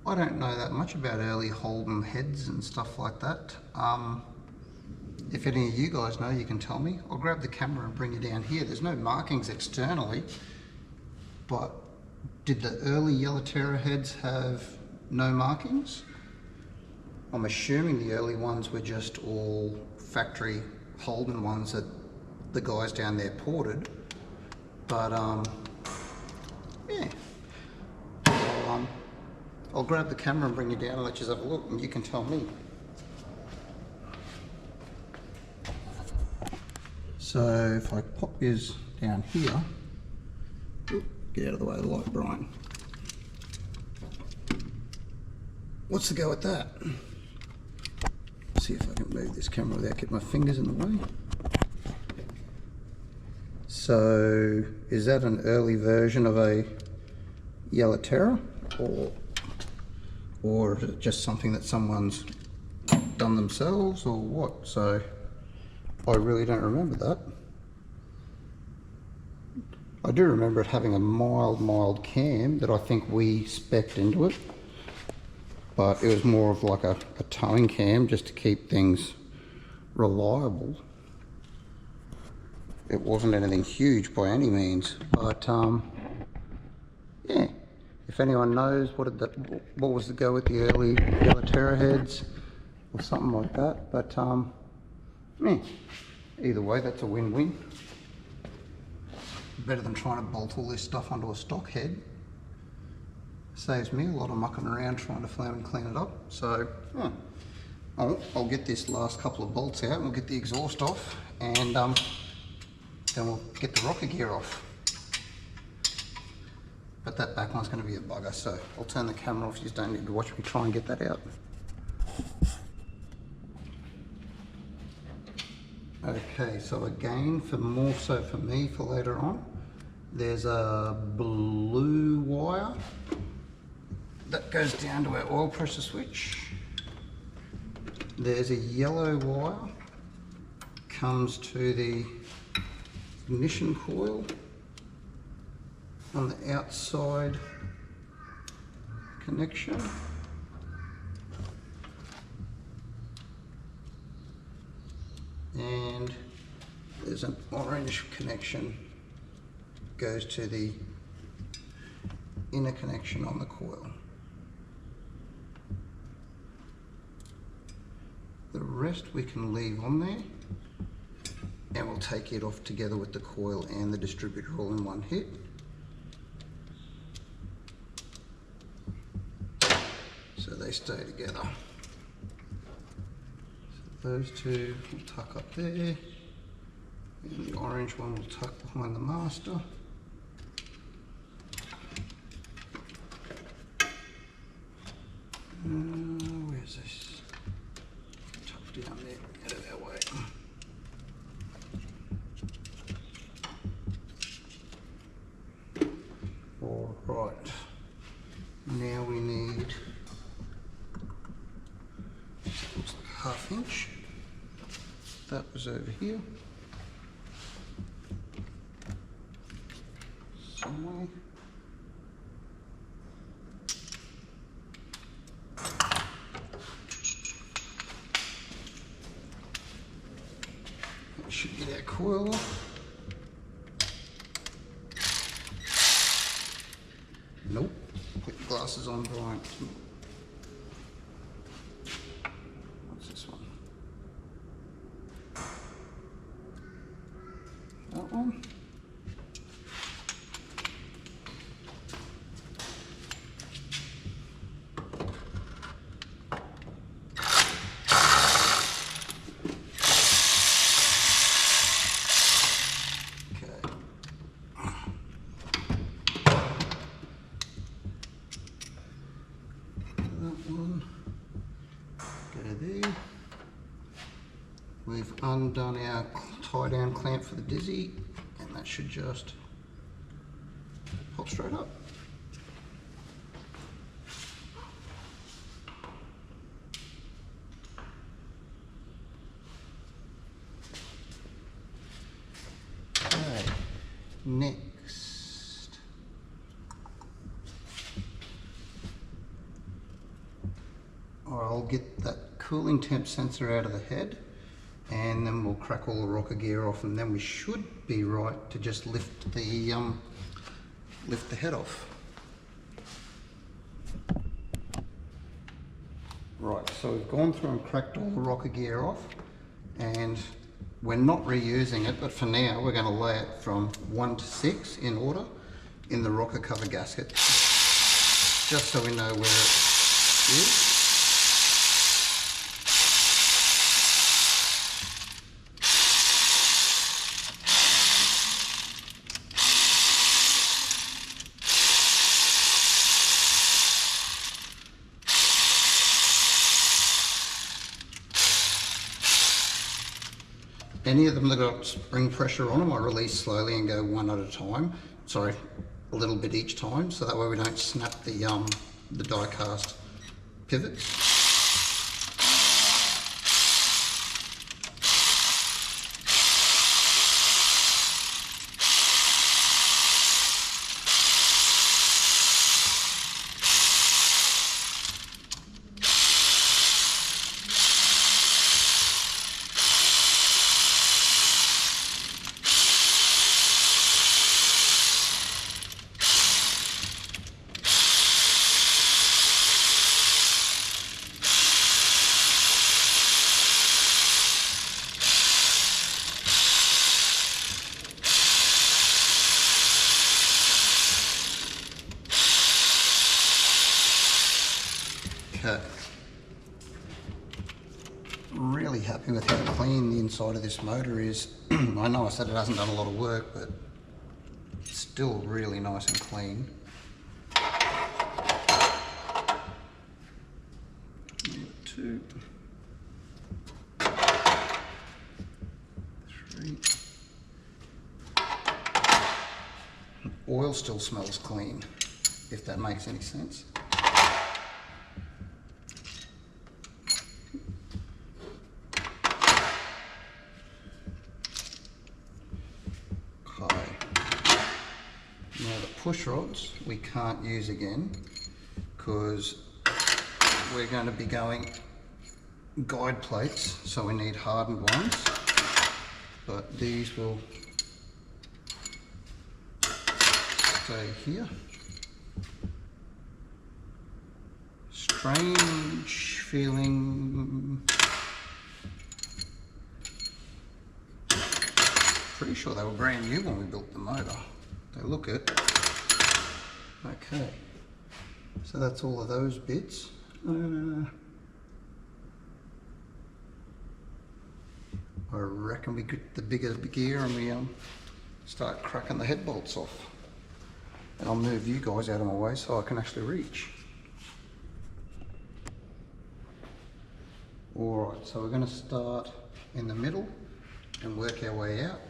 I don't know that much about early Holden heads and stuff like that. If any of you guys know, you can tell me. I'll grab the camera and bring you down here. There's no markings externally, but did the early Yella Terra heads have no markings? I'm assuming the early ones were just all factory Holden ones that the guys down there ported. But yeah, I'll grab the camera and bring you down and let you have a look, and you can tell me. So if I pop yours down here, get out of the way of the light, Brian. What's the go with that? See if I can move this camera without getting my fingers in the way. So is that an early version of a Yella Terra, or is it just something that someone's done themselves, or what? So I really don't remember that. I do remember it having a mild cam that I think we spec'd into it, but it was more of like a towing cam just to keep things reliable. It wasn't anything huge by any means, but yeah, if anyone knows what was the go with the early Yella Terra heads or something like that, but yeah, either way, that's a win-win. Better than trying to bolt all this stuff onto a stock head. Saves me a lot of mucking around trying to flame and clean it up. So yeah, I'll get this last couple of bolts out and we'll get the exhaust off, and then we'll get the rocker gear off. But that back one's going to be a bugger, so I'll turn the camera off. You don't need to watch me try and get that out. Okay, so again, more so for me for later on, there's a blue wire that goes down to our oil pressure switch. There's a yellow wire, comes to the ignition coil on the outside connection. And there's an orange connection, goes to the inner connection on the coil. The rest we can leave on there, and we'll take it off together with the coil and the distributor all in one hit. So they stay together. Those two will tuck up there, and the orange one will tuck behind the master. Where's this? Tuck down there, out of our way. All right, now we need ½ inch. That was over here somewhere. coil. Nope. Put your glasses on, Brian. What's this one? That one. We've undone our tie down clamp for the dizzy, and that should just pop straight up. Okay, next. I'll get that cooling temp sensor out of the head, and then we'll crack all the rocker gear off, and then we should be right to just lift the head off. Right, so we've gone through and cracked all the rocker gear off, and we're not reusing it, but for now we're going to lay it from 1 to 6 in order in the rocker cover gasket, just so we know where it is. Any of them that got spring pressure on them, I release slowly and go one at a time. Sorry, a little bit each time, so that way we don't snap the die cast pivots. Okay. Really happy with how clean the inside of this motor is. I know I said it hasn't done a lot of work, but it's still really nice and clean. Number 2, 3. Oil still smells clean, if that makes any sense. Now the push rods we can't use again because we're going to be going guide plates, so we need hardened ones, but these will stay here. Strange feeling. Pretty sure they were brand new when we built the motor. They look it. Okay, so that's all of those bits. I reckon we get the bigger gear and we start cracking the head bolts off. And I'll move you guys out of my way so I can actually reach. Alright, so we're going to start in the middle and work our way out.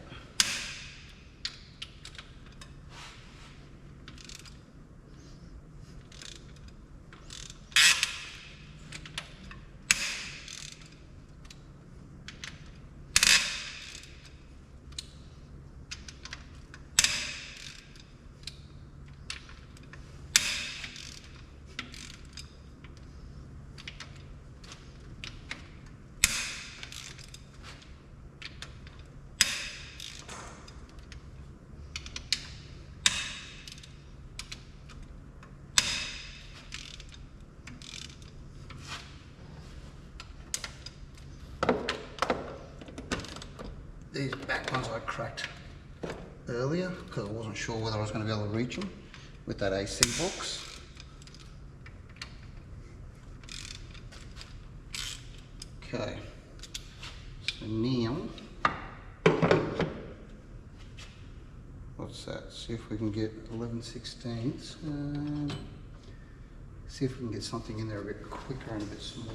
cracked earlier because I wasn't sure whether I was going to be able to reach them with that AC box. Okay, so now, what's that? See if we can get 11/16. See if we can get something in there a bit quicker and a bit smaller.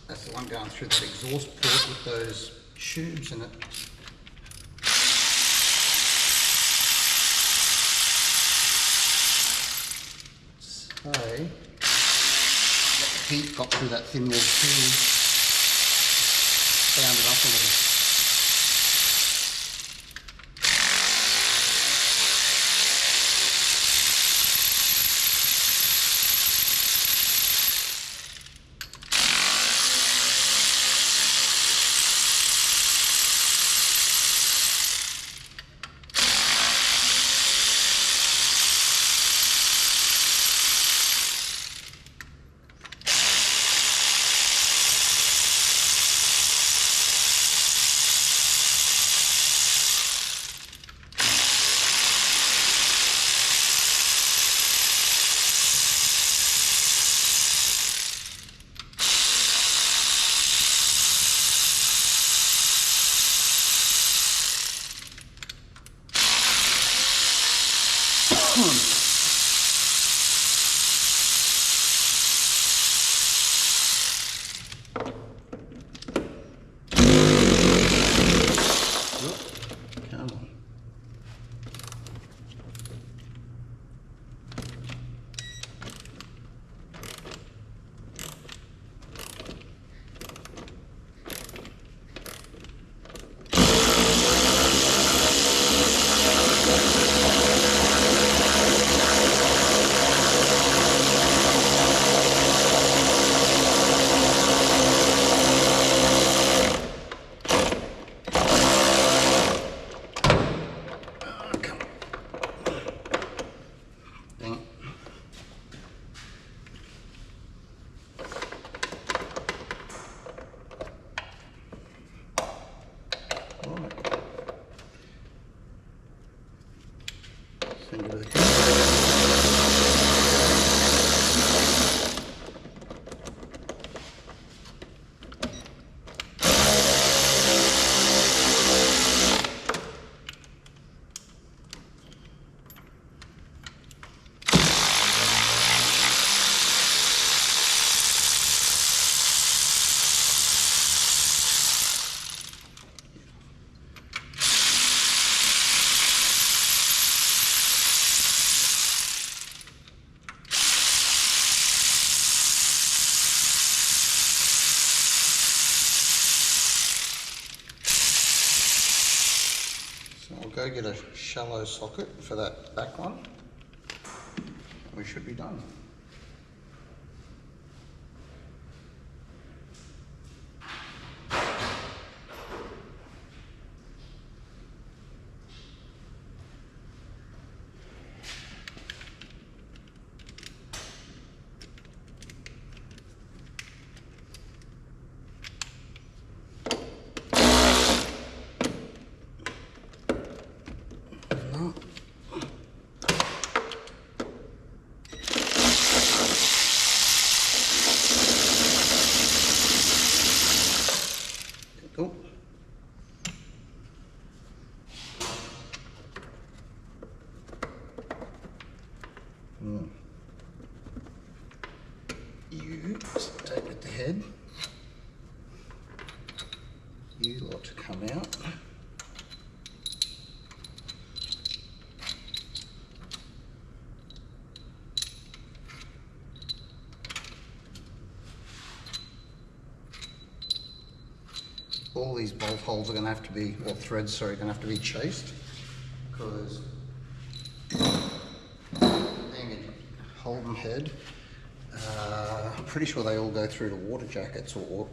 That's the one going through that exhaust port with those tubes in it. So, that heat got through that thin walled tube, bound it up a little. Come on. I'll go get a shallow socket for that back one. We should be done. you lot to come out. All these bolt holes are going to have to be, or threads, sorry, are going to have to be chased, because being a Holden head, I'm pretty sure they all go through to water jackets, or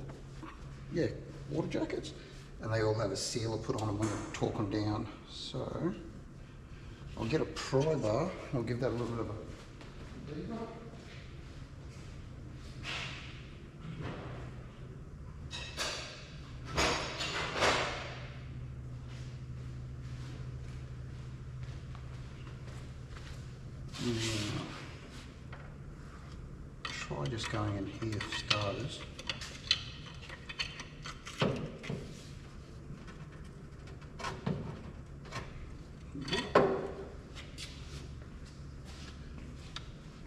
yeah, water jackets, and they all have a sealer put on them when you torque them down. So I'll get a pry bar, I'll give that a little bit of a beaver. Try just going in here for starters.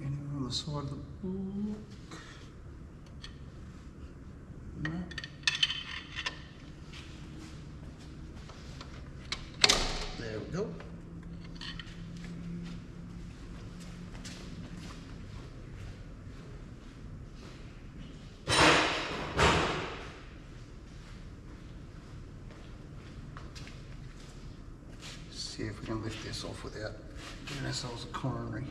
Anywhere on the side of the book? No. There we go. See if we can lift this off without giving ourselves a coronary.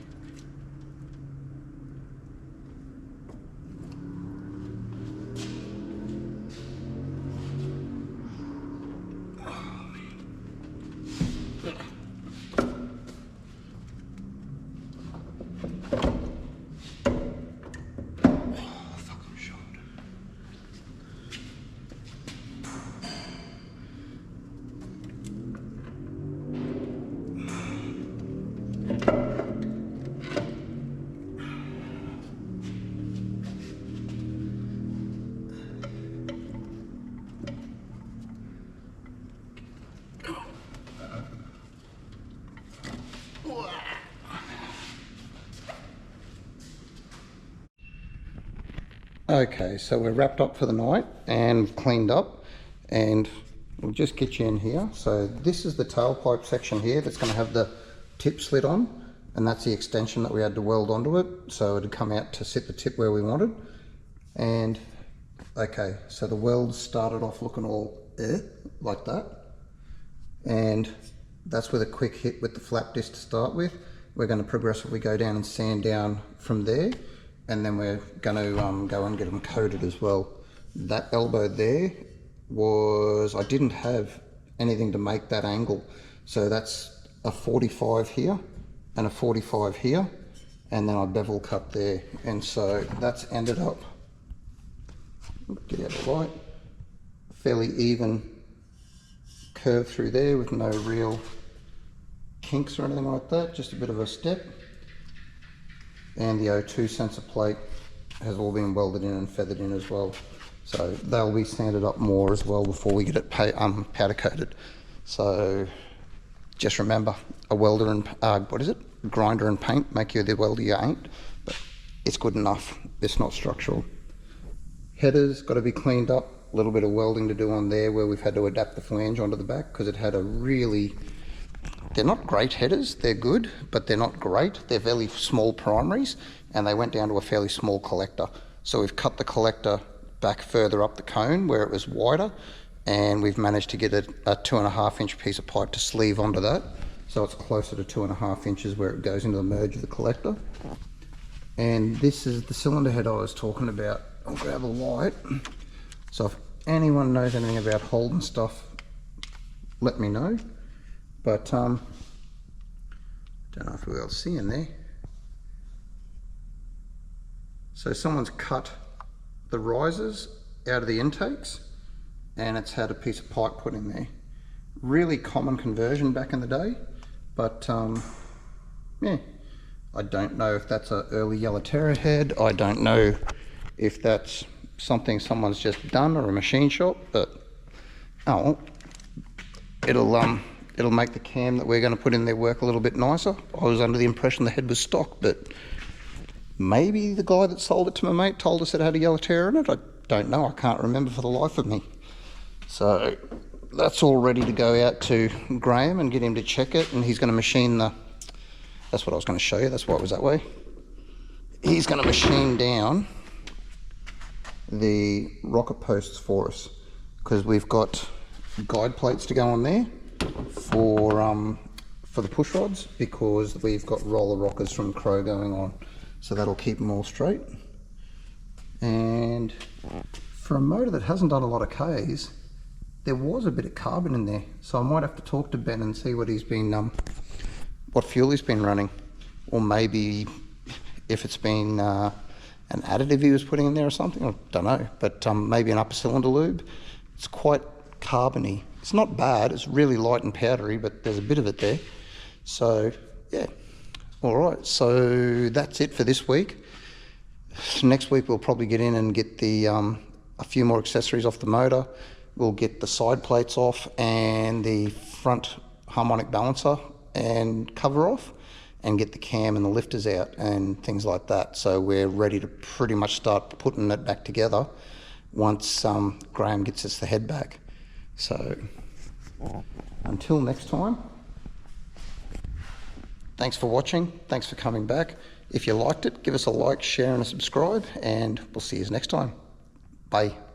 Okay, so we're wrapped up for the night and cleaned up, and we'll just get you in here. So this is the tailpipe section here that's going to have the tip slit on, and that's the extension that we had to weld onto it, so it'd come out to sit the tip where we wanted. And okay, so the weld started off looking all like that, and that's with a quick hit with the flap disc to start with. We're going to progressively go down and sand down from there, and then we're going to go and get them coated as well. That elbow there was, I didn't have anything to make that angle, so that's a 45 here and a 45 here, and then I bevel cut there, and so that's ended up, get out the light, fairly even curve through there with no real kinks or anything like that, just a bit of a step. And the O2 sensor plate has all been welded in and feathered in as well. So they'll be sanded up more as well before we get it powder coated. So just remember, a welder and, grinder and paint make you the welder you ain't, but it's good enough. It's not structural. Headers got to be cleaned up. A little bit of welding to do on there where we've had to adapt the flange onto the back because it had a really, they're not great headers, they're good, but they're not great. They're very small primaries, and they went down to a fairly small collector. So we've cut the collector back further up the cone where it was wider, and we've managed to get a 2.5 inch piece of pipe to sleeve onto that. So it's closer to 2.5 inches where it goes into the merge of the collector. And this is the cylinder head I was talking about. I'll grab a light. So if anyone knows anything about Holden stuff, let me know. But don't know if we'll see in there. So someone's cut the risers out of the intakes, and it's had a piece of pipe put in there. Really common conversion back in the day, but yeah, I don't know if that's an early Yella Terra head. I don't know if that's something someone's just done or a machine shop, but oh, it'll make the cam that we're going to put in there work a little bit nicer. I was under the impression the head was stock, but maybe the guy that sold it to my mate told us it had a Yella Terra in it. I don't know. I can't remember for the life of me. So that's all ready to go out to Graham and get him to check it, and he's going to machine the, that's what I was going to show you, that's why it was that way. He's going to machine down the rocker posts for us, because we've got guide plates to go on there for the push rods, because we've got roller rockers from Crow going on, so that'll keep them all straight. And for a motor that hasn't done a lot of Ks, there was a bit of carbon in there, so I might have to talk to Ben and see what he's been what fuel he's been running, or maybe if it's been an additive he was putting in there or something, I don't know, but maybe an upper cylinder lube. It's quite carbony. It's not bad, it's really light and powdery, but there's a bit of it there. So yeah, all right, so that's it for this week. Next week we'll probably get in and get the a few more accessories off the motor. We'll get the side plates off and the front harmonic balancer and cover off, and get the cam and the lifters out and things like that. So we're ready to pretty much start putting it back together once Graham gets us the head back. So until next time, thanks for watching, thanks for coming back. If you liked it, give us a like, share and a subscribe, and we'll see you next time. Bye.